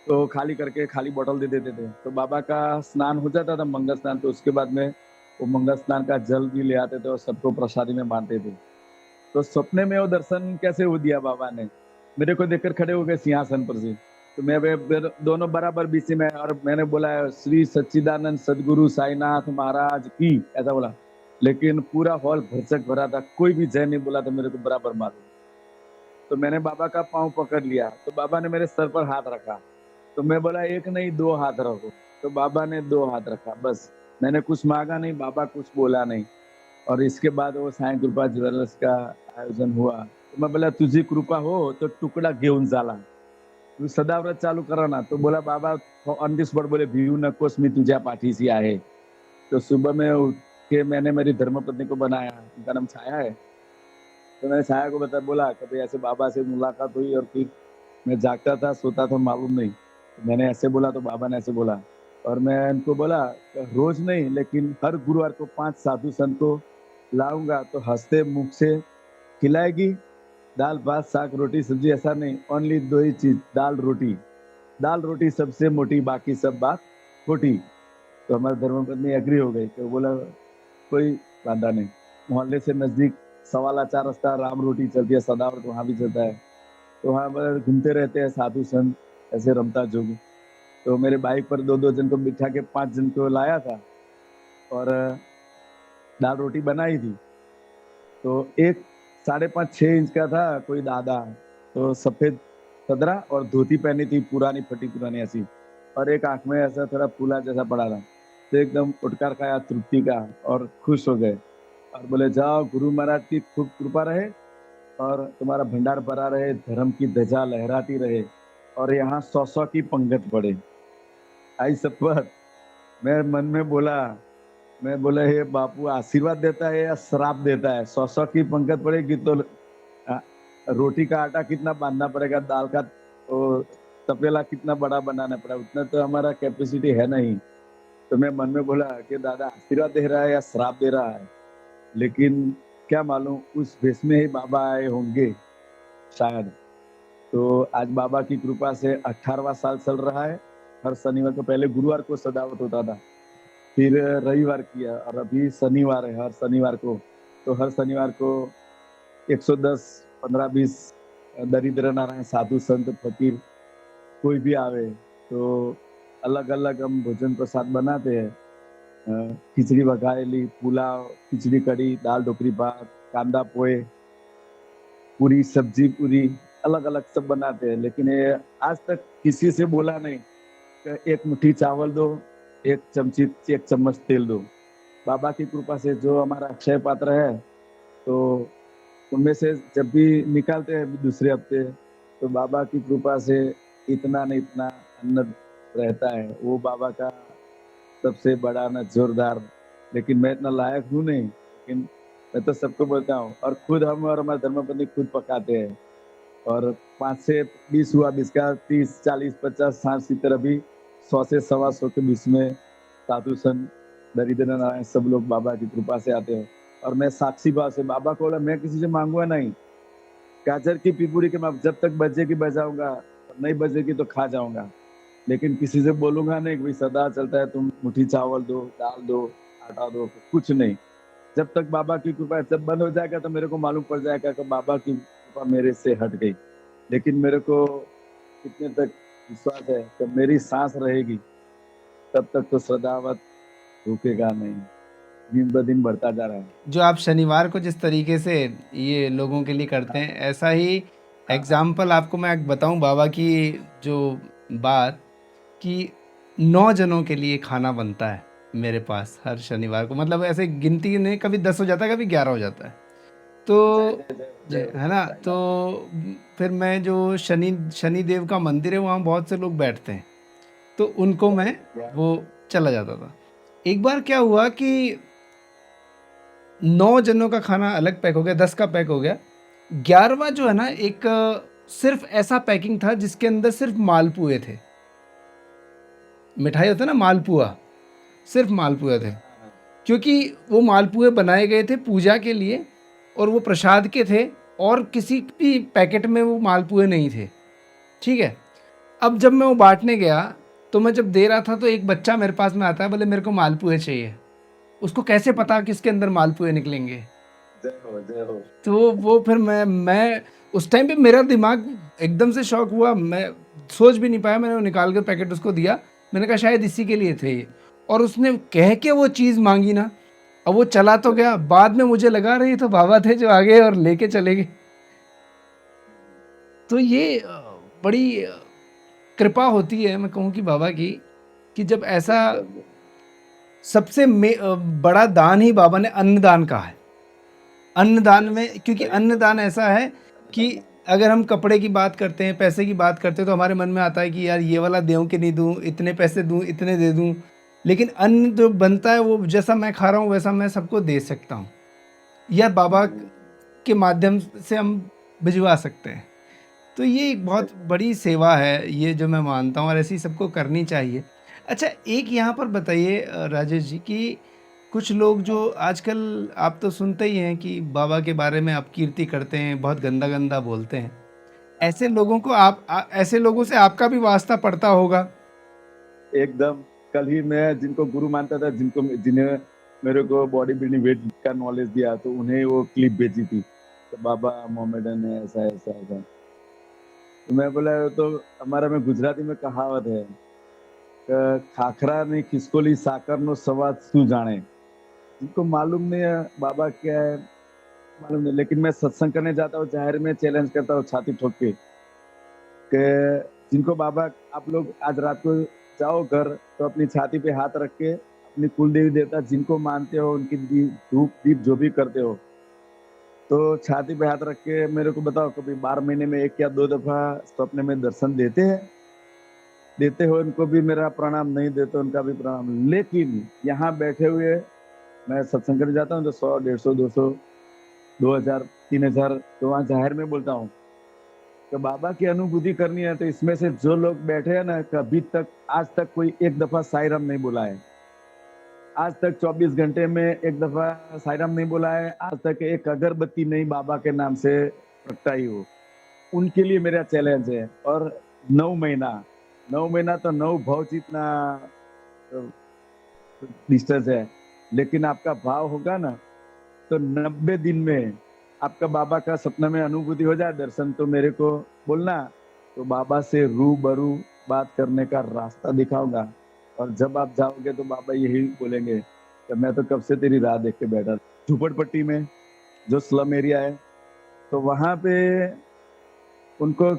तो खाली करके खाली बोतल दे देते थे। तो बाबा का स्नान हो जाता था, मंगल स्नान, तो उसके बाद में वो मंगल स्नान का जल भी ले आते थे और सबको प्रसादी में बांटते थे। तो सपने में वो दर्शन कैसे हो दिया बाबा ने, मेरे को देखकर खड़े हो गए सिंहासन पर से। तो मैं दोनों बराबर बीच में, और मैंने बोला श्री सच्चिदानंद सदगुरु साईनाथ महाराज की, ऐसा बोला। लेकिन पूरा हॉल भरचक भरा था, कोई भी जय नहीं बोला था मेरे को बराबर मालूम। तो मैंने बाबा का पाँव पकड़ लिया, तो बाबा ने मेरे सर पर हाथ रखा, तो मैं बोला एक नहीं 2 हाथ रखो, तो बाबा ने 2 हाथ रखा, बस। मैंने कुछ मांगा नहीं, बाबा कुछ बोला नहीं। और इसके बाद वो साई कृपा ज्वेलर्स का आयोजन हुआ, तो मैं बोला तुझी कृपा हो तो टुकड़ा घेऊन झाला, तू सदाव्रत चालू करा ना। तो बोला बाबा ऑन दी स्पॉट बोले भिऊ नकोस, मी तुझ्या पाठीशी आहे। तो सुबह में उठ के मैंने मेरी धर्मपत्नी को बनाया, उनका नाम छाया है। तो मैंने छाया को बोला कभी ऐसे बाबा से मुलाकात हुई, और फिर मैं जागता था सोता था मालूम नहीं, तो मैंने ऐसे बोला तो बाबा ने ऐसे बोला। और मैं उनको बोला रोज नहीं लेकिन हर गुरुवार को 5 साधु संत को लाऊंगा, तो हंसते मुख से खिलाएगी, दाल भात साग रोटी सब्जी, ऐसा नहीं, ओनली 2 ही चीज, दाल रोटी। दाल रोटी सबसे मोटी, बाकी सब बात खोटी। तो हमारे धर्मपत्नी एग्री हो गई, तो बोला कोई बाधा नहीं। मोहल्ले से नजदीक 4.25 रास्ता राम रोटी चलती है, सदाव्रत वहाँ भी चलता है, तो वहाँ पर घूमते रहते हैं साधु संत, ऐसे रमता जोग। तो मेरे बाइक पर 2-2 जन को बिठा के 5 जन को लाया था, और दाल रोटी बनाई थी। तो एक 5.5-6 इंच का था कोई दादा, तो सफेद सदरा और धोती पहनी थी, पुरानी फटी पुरानी ऐसी, और एक आंख में ऐसा थोड़ा फूला जैसा पड़ा था। तो एकदम उठकर खाया तृप्ति का, और खुश हो गए, और बोले जाओ गुरु महाराज की खूब कृपा रहे, और तुम्हारा भंडार भरा रहे, धर्म की ध्वजा लहराती रहे, और यहाँ 100-100 की पंगत पड़े। आई शपथ। मैं मन में बोला, मैं बोला हे बापू आशीर्वाद देता है या श्राप देता है? 100-100 की पंगत पड़ेगी तो रोटी का आटा कितना बांधना पड़ेगा, दाल का तपेला कितना बड़ा बनाना पड़ेगा, उतना तो हमारा कैपेसिटी है नहीं। तो मैं मन में बोला कि दादा आशीर्वाद दे रहा है या श्राप दे रहा है, लेकिन क्या मालूम उस भेष में ही बाबा आए होंगे शायद। तो आज बाबा की कृपा से 18वां साल चल रहा है। हर शनिवार को, पहले गुरुवार को सदावत होता था, फिर रविवार किया, और अभी शनिवार है, हर शनिवार को। तो हर शनिवार को 110, 15-20 दरिद्र नारायण साधु संत फकीर कोई भी आवे, तो अलग अलग हम भोजन प्रसाद बनाते हैं। खिचड़ी वघारेली, पुलाव, खिचड़ी कड़ी, दाल ढोकरी भात, कांदा पोहे, पूरी सब्जी पूरी, अलग अलग सब बनाते हैं। लेकिन ये आज तक किसी से बोला नहीं कि एक मुट्ठी चावल दो, एक चम्मच तेल दो। बाबा की कृपा से जो हमारा अक्षय पात्र है, तो उनमें से जब भी निकालते हैं दूसरे हफ्ते, तो बाबा की कृपा से इतना न इतना अन्न रहता है। वो बाबा का सबसे बड़ा न जोरदार। लेकिन मैं इतना लायक हूँ नहीं, लेकिन मैं तो सबको बोलता हूँ, और खुद हम और हमारे धर्मपत्नी खुद पकाते हैं। और 5 से 20 हुआ, 20 का 30, 40, 50, 60, 70, अभी 100 से 125 के बीच में साधु संत दरिद्र नारायण सब लोग बाबा की कृपा से आते हैं। और मैं साक्षी भाव से बाबा को बोला मैं किसी से मांगूंगा नहीं, गाजर की पिपूरी के मैं जब तक बजेगी बजाऊंगा, नहीं बजेगी तो खा जाऊंगा, लेकिन किसी से बोलूंगा नहीं कि भाई सदा चलता है तुम मुट्ठी चावल दो, दाल दो, आटा दो, कुछ नहीं। जब तक बाबा की कृपा, जब बंद हो जाएगा तो मेरे को मालूम पड़ जाएगा कि बाबा की कृपा मेरे से हट गई। लेकिन मेरे को कितने तक विश्वास है कि मेरी सांस रहेगी तब तक तो सदावत रुकेगा नहीं, दिन ब दिन बढ़ता जा रहा है। जो आप शनिवार को जिस तरीके से ये लोगों के लिए करते हैं, ऐसा ही एग्जाम्पल आपको मैं बताऊं बाबा की जो बात, कि 9 जनों के लिए खाना बनता है मेरे पास हर शनिवार को। मतलब ऐसे गिनती नहीं, कभी 10 हो जाता है, कभी 11 हो जाता है। तो है ना, तो फिर मैं जो शनि देव का मंदिर है वहाँ बहुत से लोग बैठते हैं, तो उनको मैं वो चला जाता था। एक बार क्या हुआ कि 9 जनों का खाना अलग पैक हो गया, 10 का पैक हो गया। 11वां जो है ना, एक सिर्फ ऐसा पैकिंग था जिसके अंदर सिर्फ मालपुए थे। मिठाई होता है ना मालपुआ, सिर्फ मालपुए थे, क्योंकि वो मालपुए बनाए गए थे पूजा के लिए और वो प्रसाद के थे, और किसी भी पैकेट में वो मालपुए नहीं थे। ठीक है। अब जब मैं वो बांटने गया, तो मैं जब दे रहा था, तो एक बच्चा मेरे पास में आता है, बोले मेरे को मालपुए चाहिए। उसको कैसे पता किसके अंदर मालपुए निकलेंगे? जय हो। तो वो फिर मैं उस टाइम पे मेरा दिमाग एकदम से शॉक हुआ, मैं सोच भी नहीं पाया। मैंने वो निकाल कर पैकेट उसको दिया, मैंने कहा शायद इसी के लिए थे ये। और उसने कह के वो चीज़ मांगी ना, अब वो चला तो गया, बाद में मुझे लगा रही तो बाबा थे जो आगे और लेके चले गए। तो ये बड़ी कृपा होती है, मैं कहूँ कि बाबा की, कि जब ऐसा सबसे बड़ा दान ही बाबा ने अन्नदान कहा है। अन्नदान में, क्योंकि अन्नदान ऐसा है कि अगर हम कपड़े की बात करते हैं, पैसे की बात करते हैं, तो हमारे मन में आता है कि यार ये वाला दूं कि नहीं दूं, इतने पैसे दूं, इतने दे दूं। लेकिन अन्न जो बनता है वो जैसा मैं खा रहा हूँ वैसा मैं सबको दे सकता हूँ, या बाबा के माध्यम से हम भिजवा सकते हैं। तो ये एक बहुत बड़ी सेवा है, ये जो मैं मानता हूँ, और ऐसी सबको करनी चाहिए। अच्छा, एक यहाँ पर बताइए राजेश जी, कि कुछ लोग जो आजकल, आप तो सुनते ही हैं कि बाबा के बारे में अपकीर्ति करते हैं, बहुत गंदा-गंदा बोलते हैं। ऐसे लोगों को ऐसे लोगों से आपका भी वास्ता पड़ता होगा? एकदम। कल ही मैं जिनको गुरु मानता था, जिन्हें मेरे को बॉडी बिल्डिंग वेट का नॉलेज दिया, तो उन्हें वो क्लिप भेजी थी, तो बाबा मोहम्मदन है, ऐसा ऐसा ऐसा। तो मैं बोला तो हमारा में गुजराती में कहावत है कि खाखरा ने खिसकोली साकर नो सवाद शू जाने। जिनको मालूम नहीं है बाबा क्या है, मालूम नहीं, लेकिन मैं सत्संग करने जाता हूँ, जाहिर में चैलेंज करता हूँ छाती ठोक के कि जिनको बाबा, आप लोग आज रात को जाओ घर, तो अपनी छाती पे हाथ रख के अपनी कुल देवी देवता जिनको मानते हो, उनकी धूप दीप जो भी करते हो, तो छाती पे हाथ रख के मेरे को बताओ, कभी 12 महीने में 1 या 2 दफा सपने में दर्शन देते हैं? देते हो, उनको भी मेरा प्रणाम, नहीं देते उनका भी प्रणाम। लेकिन यहाँ बैठे हुए मैं सत्संग करने जाता हूँ तो 100, 150, 200, 2000, 3000, तो वहाँ जाहिर में बोलता हूँ कि बाबा की अनुभूति करनी है, तो इसमें से जो लोग बैठे हैं ना, कभी तक आज तक कोई एक दफा साईराम नहीं बोला है। आज तक 24 घंटे में एक दफा साईराम नहीं बोला है। आज तक एक अगरबत्ती नहीं बाबा के नाम से प्रगटाई हो। उनके लिए मेरा चैलेंज है। और 9 महीना तो 9 भाव जितना डिस्टेंस है, लेकिन आपका भाव होगा ना, तो 90 दिन में आपका बाबा का सपना में अनुभूति हो जाए, दर्शन, तो मेरे को बोलना, तो बाबा से रूबरू बात करने का रास्ता दिखाऊंगा। और जब आप जाओगे तो बाबा यही बोलेंगे कि मैं तो कब से तेरी राह देख के बैठा। झुपड़पट्टी में जो स्लम एरिया है, तो वहां पे उनको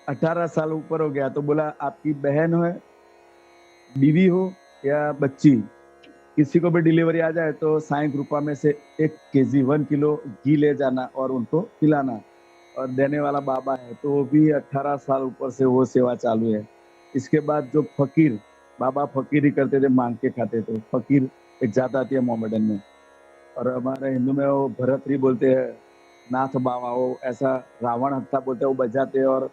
18 साल ऊपर हो गया, तो बोला आपकी बहन है, बीवी हो या बच्ची, किसी को भी डिलीवरी आ जाए तो साईं कृपा में से 1 केजी 1 किलो घी ले जाना और उनको खिलाना, और देने वाला बाबा है। तो वो भी 18 साल ऊपर से वो सेवा चालू है। इसके बाद जो फकीर, बाबा फकीरी करते थे, मांग के खाते थे। फकीर एक जात आती है मोहम्मदन में, और हमारे हिंदू में वो भरतरी बोलते हैं, नाथ बाबा, वो ऐसा रावण हत्था बोलते हैं, वो बजाते हैं और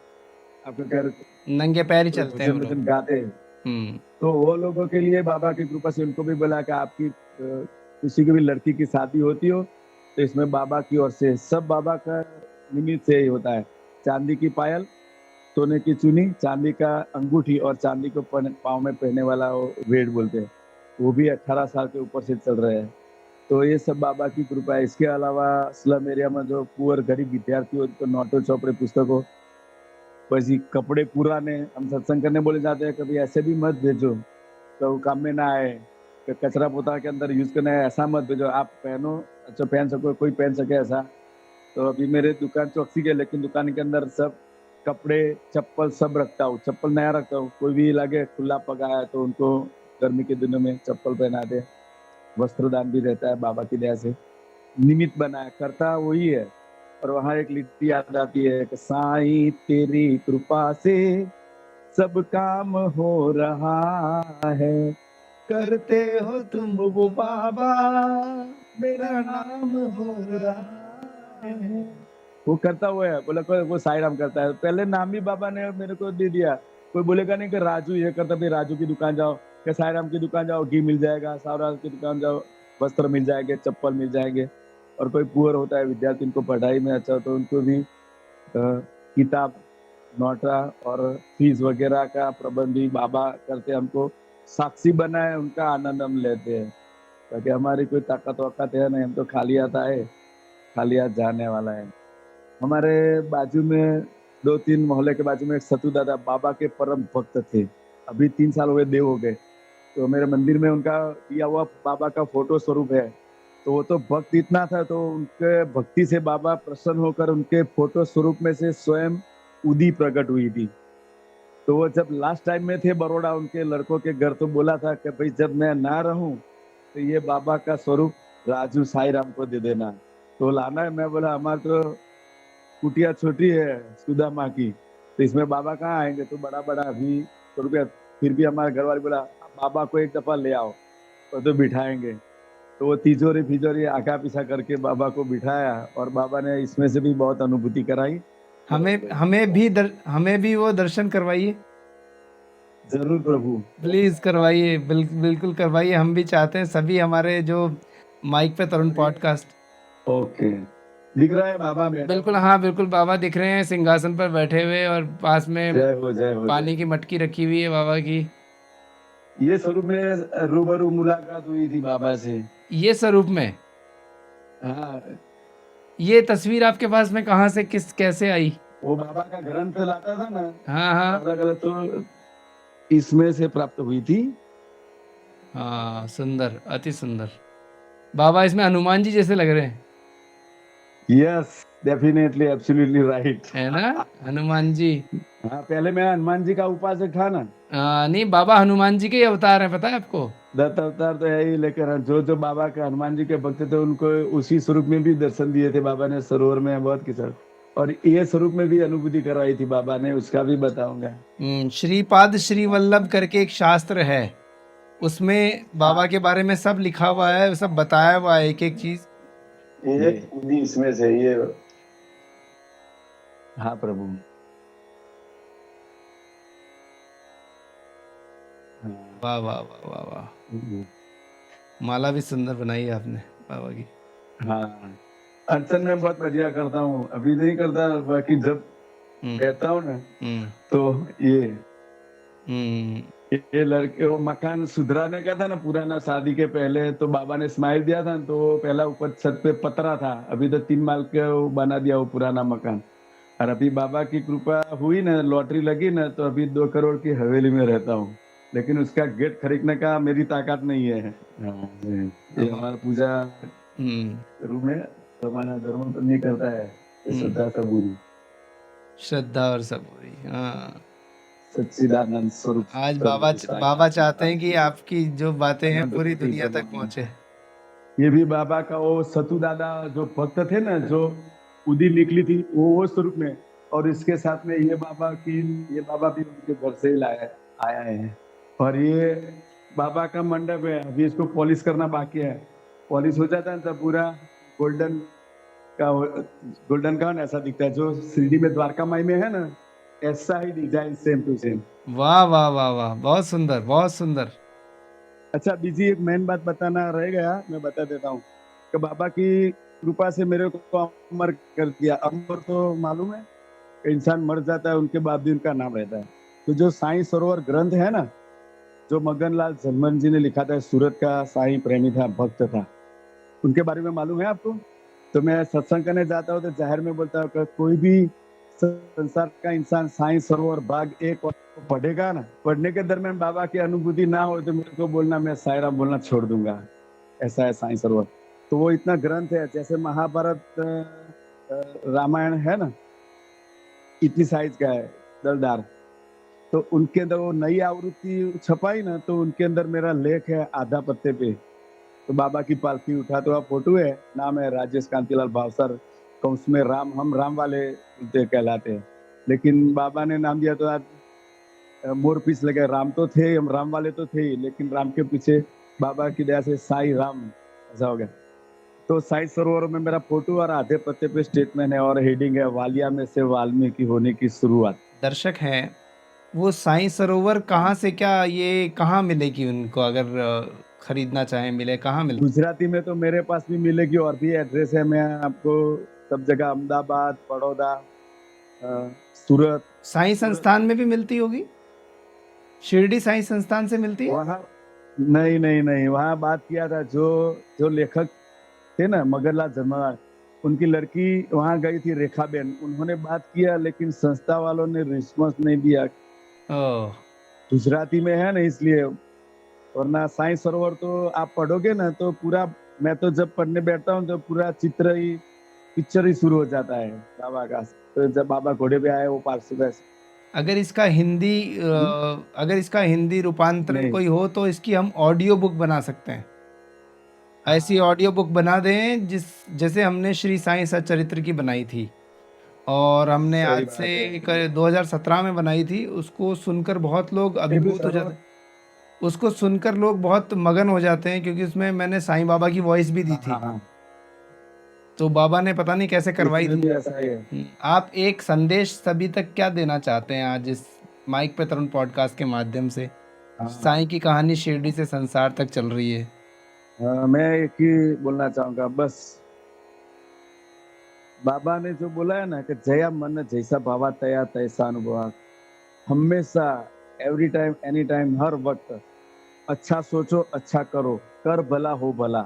आपके घर नंगे पैर ही चलते हैं वो भजन लोग। गाते हैं। तो वो लोगों के लिए बाबा की कृपा से उनको भी बोला कि आपकी किसी की भी लड़की की शादी होती हो तो इसमें बाबा की ओर से, सब बाबा का निमित्त से ही होता है। चांदी की पायल, सोने की चुनी, चांदी का अंगूठी और चांदी को पाँव में पहनने वाला वो वेड बोलते हैं, वो भी 18 साल के ऊपर से चल रहे हैं। तो ये सब बाबा की कृपा है। इसके अलावा स्लम एरिया में जो पुअर गरीब विद्यार्थी हो, तो नोटो चौपड़े पुस्तकों, वैसी कपड़े पुराने, हम सत्संग करने बोले जाते हैं, कभी ऐसे भी मत भेजो तो काम में ना आए, कि कचरा पोता के अंदर यूज करना है, ऐसा मत भेजो। आप पहनो, अच्छा पहन सको, कोई पहन सके ऐसा। तो अभी मेरे दुकान चौकसी के, लेकिन दुकान के अंदर सब कपड़े, चप्पल सब रखता हूँ। चप्पल नया रखता हूँ, कोई भी लगे खुला पगा है तो उनको गर्मी के दिनों में चप्पल पहना दे। वस्त्रदान भी रहता है बाबा की दया से। निमित्त बनाया करता वही है। और वहाँ एक लिट्टी याद आती है कि साईं तेरी कृपा से सब काम हो रहा है, करते हो तुम वो बाबा, मेरा नाम हो रहा है। वो करता हुआ है, बोला कोई वो साईं राम करता है। पहले नाम भी बाबा ने मेरे को दे दिया। कोई बोलेगा नहीं कि राजू ये करता, भाई राजू की दुकान जाओ, कि साईं राम की दुकान जाओ, घी मिल जाएगा, सावराज की दुकान जाओ, वस्त्र मिल जाएंगे, चप्पल मिल जाएंगे। और कोई पुअर होता है विद्यार्थी, उनको पढ़ाई में अच्छा, तो उनको भी किताब, नोटा और फीस वगैरह का प्रबंध भी बाबा करते। हमको साक्षी बनाए, उनका आनंद हम लेते हैं, ताकि हमारी कोई ताकत वक़्त है नहीं, हम तो खाली हाथ आए, खाली हाथ जाने वाला है। हमारे बाजू में 2-3 मोहल्ले के बाजू में एक सतु दादा बाबा के परम भक्त थे। अभी 3 साल हुए देव हो गए। तो मेरे मंदिर में उनका दिया हुआ बाबा का फोटो स्वरूप है। तो वो तो भक्त इतना था, तो उनके भक्ति से बाबा प्रसन्न होकर उनके फोटो स्वरूप में से स्वयं उदी प्रकट हुई थी। तो वो जब लास्ट टाइम में थे बड़ौदा उनके लड़कों के घर, तो बोला था कि भाई जब मैं ना रहूं तो ये बाबा का स्वरूप राजू साई राम को दे देना, तो लाना है। मैं बोला हमारे तो कुटिया छोटी है सुदामा की, तो इसमें बाबा कहाँ आएंगे, तो बड़ा बड़ा अभी स्वरूप है। फिर भी हमारे घर वाले बोला बाबा को एक दफा ले आओ तो बिठाएंगे। तो वो तिजोरी फिजोरी आका पीछा करके बाबा को बिठाया, और बाबा ने इसमें से भी बहुत अनुभूति कराई। हमें भी वो दर्शन करवाइए, जरूर प्रभु। प्लीज करवाइए, बिल्कुल करवाइए। हम भी चाहते हैं, सभी हमारे जो माइक पे तरुण पॉडकास्ट। ओके, दिख रहा है बाबा में? बिल्कुल, हाँ बिल्कुल, बाबा दिख रहे हैं सिंहासन पर बैठे हुए, और पास में जय हो जय हो। पानी की मटकी रखी हुई है बाबा की। ये स्वरूप में रूबरू मुलाकात हुई थी बाबा से। ये स्वरूप में, हाँ, ये तस्वीर आपके पास में कहाँ से कैसे आई? वो बाबा का ग्रंथ लाता था ना, हाँ हाँ अलग अलग, तो इसमें से प्राप्त हुई थी। हाँ, सुंदर, अति सुंदर। बाबा इसमें हनुमान जी जैसे लग रहे हैं, यस, डेफिनेटली, एब्सोल्युटली राइट। है ना, हनुमान जी। हाँ, पहले मैं हनुमान जी का उपासक था ना। नहीं, बाबा हनुमान जी के ही अवतार हैं, पता है आपको? दत्त अवतार तो है ही, लेकिन जो जो बाबा के हनुमान जी के भक्त थे उनको उसी स्वरूप में भी दर्शन दिए थे बाबा ने सरोवर में बहुत किसान, और ये स्वरूप में भी अनुभूति करवाई थी बाबा ने, उसका भी बताऊंगा। श्रीपाद श्री वल्लभ करके एक शास्त्र है, उसमें बाबा के बारे में सब लिखा हुआ है, सब बताया हुआ है, एक एक चीज। ये इसमें से ये, हाँ प्रभु। वाह वाह वाह वाह वाह, माला भी सुंदर बनाई है आपने बाबा की। हाँ, अर्चन में बहुत बढ़िया करता हूँ, अभी नहीं करता, बाकी जब कहता हूँ ना तो ये लड़के वो मकान सुधराने का था ना पुराना, शादी के पहले, तो बाबा ने स्माइल दिया था, तो पहला ऊपर छत पे पतरा था, अभी तो 3 माल के वो बना दिया वो पुराना मकान। और अभी बाबा की कृपा हुई ना, लॉटरी लगी ना, तो अभी 2 करोड़ की हवेली में रहता हूँ, लेकिन उसका गेट खरीदने का मेरी ताकत नहीं है। ये हमारा पूजा रूम है, तो हमारा धर्म तो नहीं करता है, श्रद्धा सबूरी, श्रद्धा और सबूरी। हाँ, सच्चिदानंद स्वरूप। आज बाबा चाहते हैं कि आपकी जो बातें हैं पूरी दुनिया तक पहुंचे। ये भी बाबा का वो सतु दादा जो भक्त थे ना, जो उदी निकली थी वो स्वरूप में, और इसके साथ में ये बाबा भी उनके घर से ही आया है। और ये बाबा का मंडप है, अभी इसको पॉलिश करना बाकी है, पॉलिश हो जाता है तो पूरा गोल्डन का ऐसा दिखता है, जो श्रीडी में द्वारका माई में है ना, ऐसा ही डिजाइन सेम टू सेम। वाह वाह वाह वाह, बहुत सुंदर, बहुत सुंदर। अच्छा बीजी, एक मेन बात बताना रह गया, मैं बता देता हूँ कि बाबा की कृपा से मेरे को अमर कर दिया। अमर तो मालूम है, इंसान मर जाता है उनके बाद भी उनका नाम रहता है। तो जो साईं सरोवर ग्रंथ है ना, जो मगनलाल झलमन जी ने लिखा था, सूरत का साईं प्रेमी था, भक्त था, उनके बारे में मालूम है आपको? तो मैं सत्संग करने जाता हूँ तो जाहिर में बोलता हूँ कि कोई भी संसार का इंसान साईं सरोवर भाग 1 पढ़ेगा ना, पढ़ने के दरमियान बाबा की अनुभूति ना हो तो मेरे को बोलना, मैं साईं राम बोलना छोड़ दूंगा। ऐसा है साईं सरोवर। तो वो इतना ग्रंथ है, जैसे महाभारत रामायण है ना, इतनी साइज का है, दलदार। तो उनके अंदर वो नई आवृत्ति छपाई ना, तो उनके अंदर मेरा लेख है आधा पत्ते पे। तो बाबा की पालकी उठा तो फोटो है, नाम है राजेश कांतिलाल भावसर, तो उसमें राम, हम राम वाले कहलाते हैं, लेकिन बाबा ने नाम दिया तो आज मोर पीस लगे। राम तो थे, हम राम वाले तो थे ही, लेकिन राम के पीछे बाबा की दया से साई राम ऐसा हो गया। तो साई सरोवर में मेरा फोटो और आधे पत्ते पे स्टेटमेंट है, और हेडिंग है वालिया में से वाल्मीकि होने की शुरुआत। दर्शक हैं वो साईं सरोवर कहाँ से, क्या ये कहाँ मिलेगी उनको, अगर खरीदना चाहे मिले, कहाँ मिले? गुजराती में तो मेरे पास भी मिलेगी, और भी एड्रेस है, मैं आपको सब जगह, अहमदाबाद, बड़ौदा, सूरत। साईं संस्थान में भी मिलती होगी, शिरडी साईं संस्थान से मिलती है? वहाँ नहीं, वहाँ बात किया था, जो लेखक थे ना मगनलाल झलमन, उनकी लड़की वहाँ गई थी, रेखा बेन, उन्होंने बात किया, लेकिन संस्था वालों ने रिस्पॉन्स नहीं दिया। गुजराती में है ना, इसलिए। वरना साईं सरोवर तो आप पढ़ोगे ना तो पूरा मैं तो जब पढ़ने बैठता हूँ तो पूरा चित्र ही पिक्चर ही शुरू हो जाता है बाबा का। तो जब बाबा घोड़े पे आए वो पार्थिव अगर इसका हिंदी रूपांतरण नहीं कोई हो तो इसकी हम ऑडियो बुक बना सकते हैं। ऐसी ऑडियो बुक बना दें जैसे हमने श्री साईं सच्चरित्र की बनाई थी, और हमने सही आज बात से है। 2017 में बनाई थी। उसको सुनकर बहुत लोग ये भी अभिभूत हो सर्व जाते हैं। उसको सुनकर लोग बहुत मगन हो जाते हैं, क्योंकि उसमें मैंने साईं बाबा की वॉइस भी दी हाँ थी। हाँ हाँ, तो बाबा ने पता नहीं कैसे करवाई इसमें थी। भी ऐसा ही है। आप एक संदेश सभी तक क्या देना चाहते हैं आज इस माइक पे तरुण पॉडकास्ट के माध्यम से? हाँ साईं की कहानी शिरडी से संसार तक चल रही है। मैं एक ही बोलना चाहूंगा बस। बाबा ने जो बोला है ना कि जया मन जैसा भावा तया तैसा अनुभवा। हमेशा, एवरी टाइम, एनी टाइम, हर वक्त अच्छा सोचो, अच्छा करो, कर भला हो भला,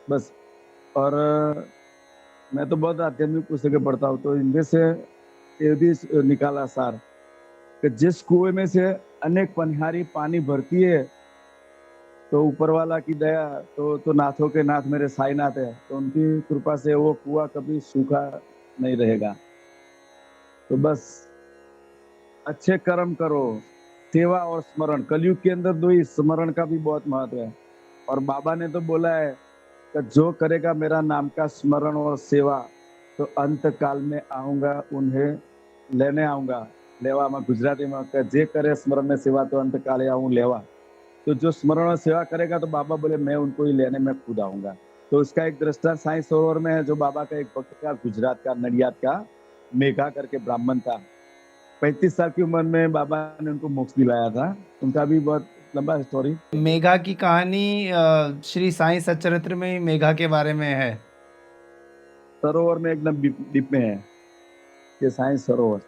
बस। और मैं तो बहुत आध्यात्मिक पुस्तकें पढ़ता हूँ, तो इनमें से ये भी निकाला सार कि जिस कुएं में से अनेक पनिहारी पानी भरती है, तो ऊपर वाला की दया, तो नाथों के नाथ मेरे साईनाथ है, तो उनकी कृपा से वो कुआं कभी सूखा नहीं रहेगा। तो बस अच्छे कर्म करो, सेवा और स्मरण। कलयुग के अंदर दो ही, स्मरण का भी बहुत महत्व है। और बाबा ने तो बोला है कि जो करेगा मेरा नाम का स्मरण और सेवा, तो अंत काल में आऊंगा, उन्हें लेने आऊंगा। लेवा में गुजराती में कि जे करे स्मरण ने सेवा, तो अंत काले आऊं लेवा। तो जो स्मरण और सेवा करेगा, तो बाबा बोले मैं उनको ही लेने में खुद आऊंगा। तो उसका एक दृष्टांत साईं सरोवर में है, जो बाबा का एक भक्त का, गुजरात का, नडियाद का, मेघा करके ब्राह्मण था। 35 साल की उम्र में बाबा ने उनको मोक्ष दिलाया था। उनका भी बहुत लंबा स्टोरी। मेघा की कहानी श्री साईं सच्चरित्र में ही मेघा के बारे में है। सरोवर में एकदम डीप में है ये साईं सरोवर।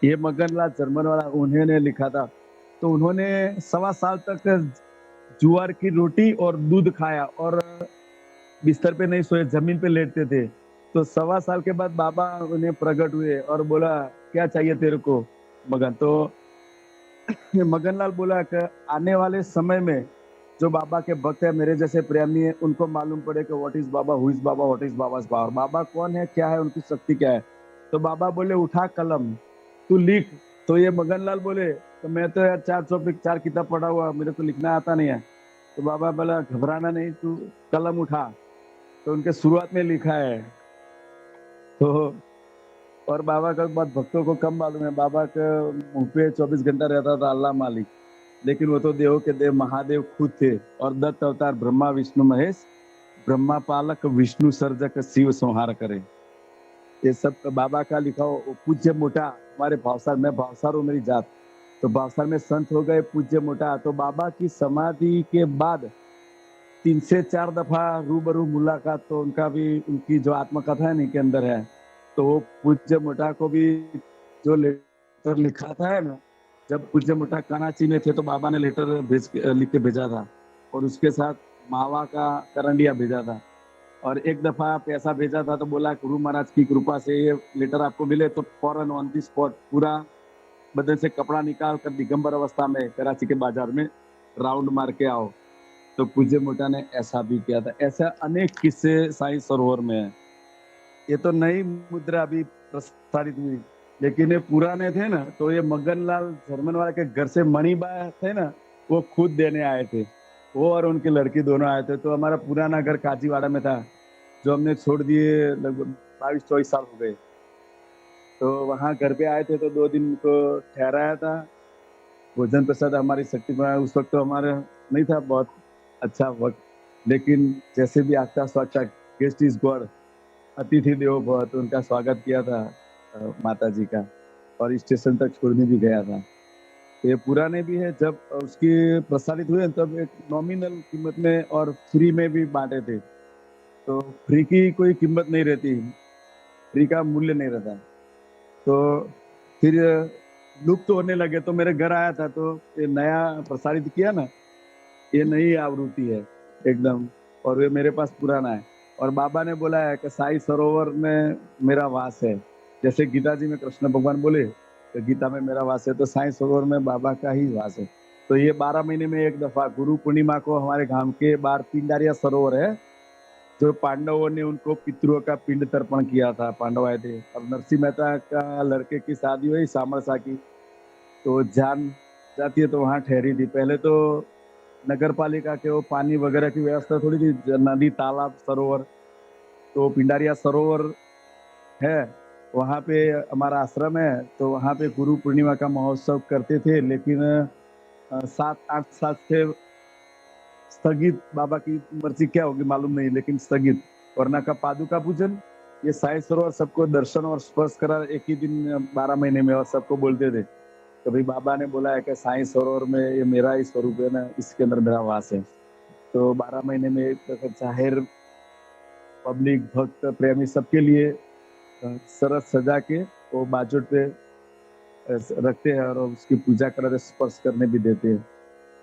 ये मगनलाल जर्मन वाला उन्होंने लिखा था। तो उन्होंने 1.25 साल तक जुआर की रोटी और दूध खाया, और बिस्तर पे नहीं सोए, जमीन पे लेटते थे। तो 1.25 साल के बाद बाबा उन्हें प्रकट हुए और बोला क्या चाहिए तेरे को मगन। तो मगनलाल बोला कि आने वाले समय में जो बाबा के भक्त है, मेरे जैसे प्रेमी है, उनको मालूम पड़े कि what is baba, who is baba, what is baba's power, बाबा कौन है, क्या है, उनकी शक्ति क्या है। तो बाबा बोले उठा कलम, तू लिख। तो ये मगनलाल बोले तो मैं तो यार 4 किताब पढ़ा हुआ, मेरे को लिखना आता नहीं है। तो बाबा बोला घबराना नहीं, तू कलम उठा। तो उनके शुरुआत में लिखा है। तो और बाबा का बात भक्तों को कम मालूम है। बाबा के मुंह पे 24 घंटा रहता था अल्लाह मालिक, लेकिन वो तो देवों के देव महादेव खुद थे। और दत्त अवतार ब्रह्मा विष्णु महेश, ब्रह्मा पालक विष्णु सर्जक शिव संहार करे। ये सब बाबा का लिखा हो। पूज्य मोटा हमारे भावसार, मैं भावसार हूँ मेरी जात, तो भावसार में संत हो गए पूज्य मोटा। तो बाबा की समाधि के बाद 3 से 4 दफा रूबरू मुलाकात, तो उनका भी, उनकी जो आत्मकथा है के अंदर है। तो वो पूज्य मोटा को भी जो लेटर लिखा था है ना, जब पूज्य मोटा कराची में थे, तो बाबा ने लेटर लिख के भेजा था, और उसके साथ मावा का करंडिया भेजा था। और एक दफा पैसा भेजा था, तो बोला गुरु महाराज की कृपा से ये लेटर आपको मिले तो फौरन ऑन दी स्पॉट पूरा बदन से कपड़ा निकाल कर दिगंबर अवस्था में कराची के बाजार में राउंड मार के आओ। तो पूज्य मोटा ने ऐसा भी किया था। ऐसा अनेक किस्से साईं सरोवर में है। ये तो नई मुद्रा अभी प्रसारित हुई, लेकिन ये पुराने थे ना, तो ये मगनलाल जर्मन वाले के घर से मणिबा थे ना, वो खुद देने आए थे। वो और उनकी लड़की दोनों आए थे। तो हमारा पुराना घर काजीवाड़ा में था, जो हमने छोड़ दिए, लगभग 22-24 साल हो गए। तो वहाँ घर पे आए थे, तो 2 दिन को ठहराया था। भोजन प्रसाद हमारी शक्ति बनाया। उस वक्त तो हमारा नहीं था बहुत अच्छा वक्त, लेकिन जैसे भी आता स्वागता, गेस्ट इज गॉड, अतिथि देवो भव, तो उनका स्वागत किया था माता जी का, और स्टेशन तक छोड़ने भी गया था। तो ये पुराने भी है। जब उसकी प्रसारित हुए तब एक नॉमिनल कीमत में और फ्री में भी बांटे थे। तो फ्री की कोई कीमत नहीं रहती, फ्री का मूल्य नहीं रहता। तो फिर लुप्त होने लगे, तो मेरे घर आया था, तो ये नया प्रसारित किया ना, ये नई आवृत्ति है एकदम, और ये मेरे पास पुराना है। और बाबा ने बोला है कि साई सरोवर में मेरा वास है। जैसे गीता जी में कृष्ण भगवान बोले तो गीता में मेरा वास है, तो साई सरोवर में बाबा का ही वास है। तो ये 12 महीने में एक दफा गुरु पूर्णिमा को हमारे गांव के बाहर पिंडारिया सरोवर है, जो पांडवों ने उनको पितरों का पिंड तर्पण किया था, पांडव आए थे। और नरसिंह मेहता का लड़के की शादी हुई सामरसा की, तो जान जाती है तो वहाँ ठहरी थी। पहले तो नगर पालिका के वो पानी वगैरह की व्यवस्था थोड़ी थी, नदी तालाब सरोवर, तो पिंडारिया सरोवर है, वहाँ पे हमारा आश्रम है। तो वहाँ पे गुरु पूर्णिमा का महोत्सव करते थे, लेकिन 7-8 साल से स्थगित, बाबा की मर्जी क्या होगी मालूम नहीं, लेकिन स्थगित। वरना का पादुका पूजन, ये साई सरोवर सबको दर्शन और स्पर्श करा एक ही दिन 12 महीने में, और सबको बोलते थे। तो भाई बाबा ने बोला है कि साई सरोवर में ये मेरा ही स्वरूप है ना, इसके अंदर मेरा वास है। तो 12 महीने में एक जाहिर पब्लिक भक्त प्रेमी सबके लिए सरस सजा के वो बाजूट पे रखते हैं और उसकी पूजा कराते, स्पर्श करने भी देते हैं।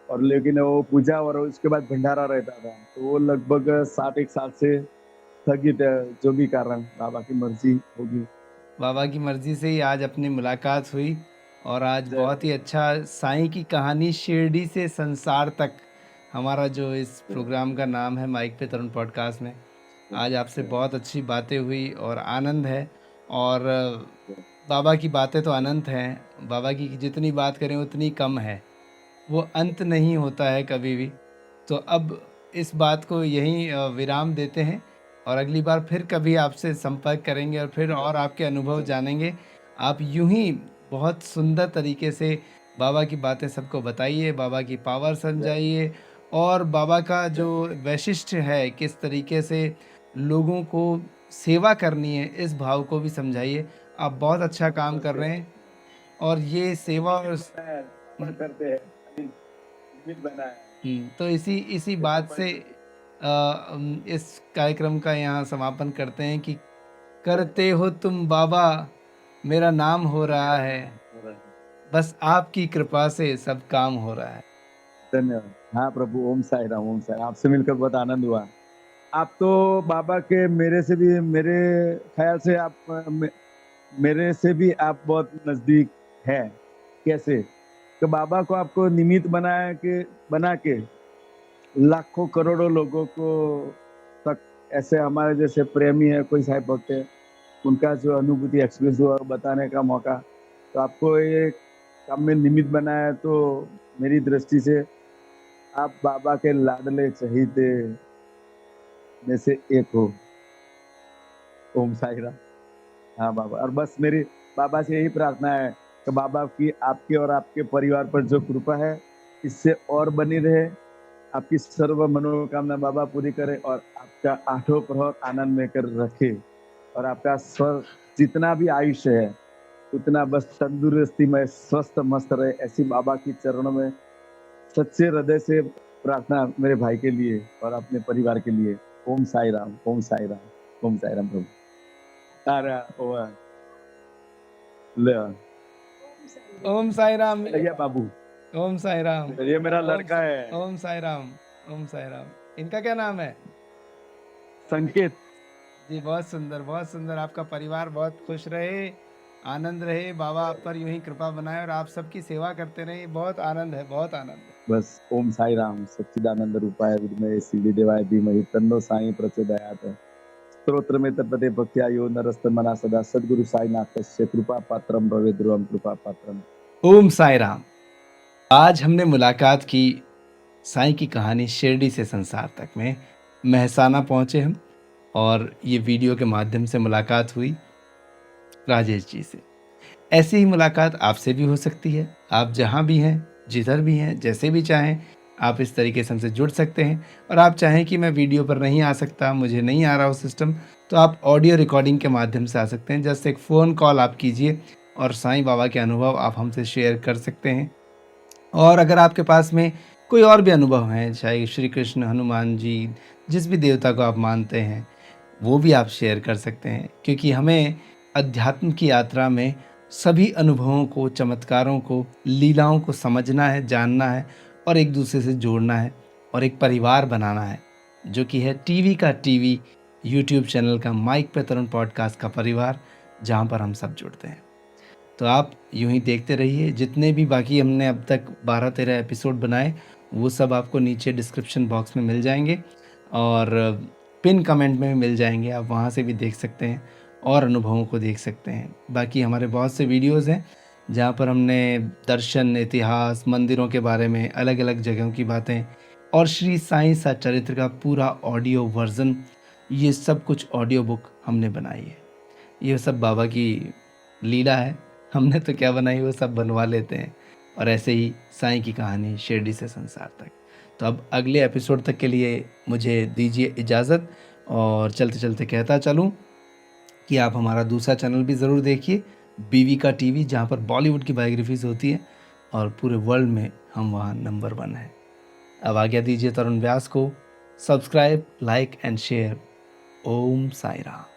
और लेकिन वो पूजा और उसके बाद भंडारा रहता था, तो वो लगभग 61 साल से स्थगित है, जो भी कारण बाबा की मर्जी होगी। बाबा की मर्जी से ही आज अपनी मुलाकात हुई और आज जय बहुत ही अच्छा साईं की कहानी शिरडी से संसार तक, हमारा जो इस प्रोग्राम का नाम है माइक पे तरुण पॉडकास्ट में, आज आपसे बहुत अच्छी बातें हुई और आनंद है। और बाबा की बातें तो अनंत हैं, बाबा की जितनी बात करें उतनी कम है, वो अंत नहीं होता है कभी भी। तो अब इस बात को यहीं विराम देते हैं और अगली बार फिर कभी आपसे संपर्क करेंगे और फिर और आपके अनुभव जानेंगे। आप यूं ही बहुत सुंदर तरीके से बाबा की बातें सबको बताइए, बाबा की पावर समझाइए और बाबा का जो वैशिष्ट्य है, किस तरीके से लोगों को सेवा करनी है, इस भाव को भी समझाइए। आप बहुत अच्छा काम कर रहे हैं और ये सेवा और करते हैं, निमित्त बनाया। तो इसी बात से इस कार्यक्रम का यहाँ समापन करते हैं कि करते हो तुम बाबा, मेरा नाम हो रहा है, बस आपकी कृपा से सब काम हो रहा है। धन्यवाद। हाँ प्रभु, ओम साई राम, ओम साई राम। आपसे मिलकर बहुत आनंद हुआ। आप तो बाबा के मेरे से भी, मेरे ख्याल से आप मेरे से भी आप बहुत नजदीक हैं। कैसे कि बाबा को आपको निमित्त बना के लाखों करोड़ों लोगों को तक, ऐसे हमारे जैसे प्रेमी है, कोई साहिब भक्त है, उनका जो अनुभूति एक्सपीरियंस हुआ बताने का मौका, तो आपको ये काम में निमित्त बनाया। तो मेरी दृष्टि से आप बाबा के लाडले चहीते में से एक हो। ओम साई राम। हाँ बाबा, और बस मेरी बाबा से यही प्रार्थना है कि बाबा की, आपके और आपके परिवार पर जो कृपा है, इससे और बनी रहे। आपकी सर्व मनोकामना बाबा पूरी करे और आपका आठों प्रहर आनंद में कर रखे, और आपका स्वर जितना भी आयुष्य है उतना बस तंदुरुस्ती में स्वस्थ मस्त रहे, ऐसी बाबा की चरणों में सच्चे हृदय से प्रार्थना मेरे भाई के लिए और अपने परिवार के लिए। ओम साई राम, ओम साई राम, ओम साई राम प्रभु। तारा ओम ले ओम साई राम, भैया बाबू, ओम साई राम, ये मेरा लड़का है ओम साई राम, ओम साई राम। इनका क्या नाम है? संकेत। जी बहुत सुंदर, बहुत सुंदर। आपका परिवार बहुत खुश रहे, आनंद रहे, बाबा आप पर यूं ही कृपा बनाए और आप सबकी सेवा करते रहे। बहुत आनंद है, बहुत आनंद है। बस ओम साई राम सच्चिदानंद रूपाय विद्महे श्री देवाय धीमहि तन्नो साई प्रचोदयात्। स्तोत्र में तपते भक्त्या यो नरस्तमना सदा सद्गुरु साईनाथस्य कृपा पात्रम भवे ध्रुवम कृपा पात्रम। ओम साई राम। आज हमने मुलाकात की साईं की कहानी शिरडी से संसार तक में। महसाना पहुंचे हम और ये वीडियो के माध्यम से मुलाकात हुई राजेश जी से। ऐसी ही मुलाकात आपसे भी हो सकती है। आप जहां भी हैं, जिधर भी हैं, जैसे भी चाहें, आप इस तरीके से हमसे जुड़ सकते हैं। और आप चाहें कि मैं वीडियो पर नहीं आ सकता, मुझे नहीं आ रहा हो सिस्टम, तो आप ऑडियो रिकॉर्डिंग के माध्यम से आ सकते हैं। जस्ट एक फ़ोन कॉल आप कीजिए और साईं बाबा के अनुभव आप हमसे शेयर कर सकते हैं। और अगर आपके पास में कोई और भी अनुभव हैं, चाहे श्री कृष्ण, हनुमान जी, जिस भी देवता को आप मानते हैं, वो भी आप शेयर कर सकते हैं। क्योंकि हमें अध्यात्म की यात्रा में सभी अनुभवों को, चमत्कारों को, लीलाओं को समझना है, जानना है और एक दूसरे से जोड़ना है और एक परिवार बनाना है, जो कि है टीवी का टीवी, यूट्यूब चैनल का माइक पे तरुण पॉडकास्ट का परिवार, जहाँ पर हम सब जुड़ते हैं। तो आप यूं ही देखते रहिए। जितने भी बाकी हमने अब तक 12-13 एपिसोड बनाए वो सब आपको नीचे डिस्क्रिप्शन बॉक्स में मिल जाएंगे और पिन कमेंट में भी मिल जाएंगे, आप वहाँ से भी देख सकते हैं और अनुभवों को देख सकते हैं। बाकी हमारे बहुत से वीडियोज़ हैं जहाँ पर हमने दर्शन, इतिहास, मंदिरों के बारे में, अलग अलग जगहों की बातें और श्री साईं सच्चरित्र का पूरा ऑडियो वर्ज़न, ये सब कुछ ऑडियो बुक हमने बनाई है। ये सब बाबा की लीला है, हमने तो क्या बनाई वो सब बनवा लेते हैं। और ऐसे ही साईं की कहानी शिरडी से संसार तक। तो अब अगले एपिसोड तक के लिए मुझे दीजिए इजाज़त और चलते चलते कहता चलूँ कि आप हमारा दूसरा चैनल भी ज़रूर देखिए, बीवी का टीवी, जहाँ पर बॉलीवुड की बायोग्राफीज़ होती है और पूरे वर्ल्ड में हम वहाँ नंबर 1 हैं। अब आज्ञा दीजिए तरुण व्यास को। Subscribe, like and share. Om Sai Ram.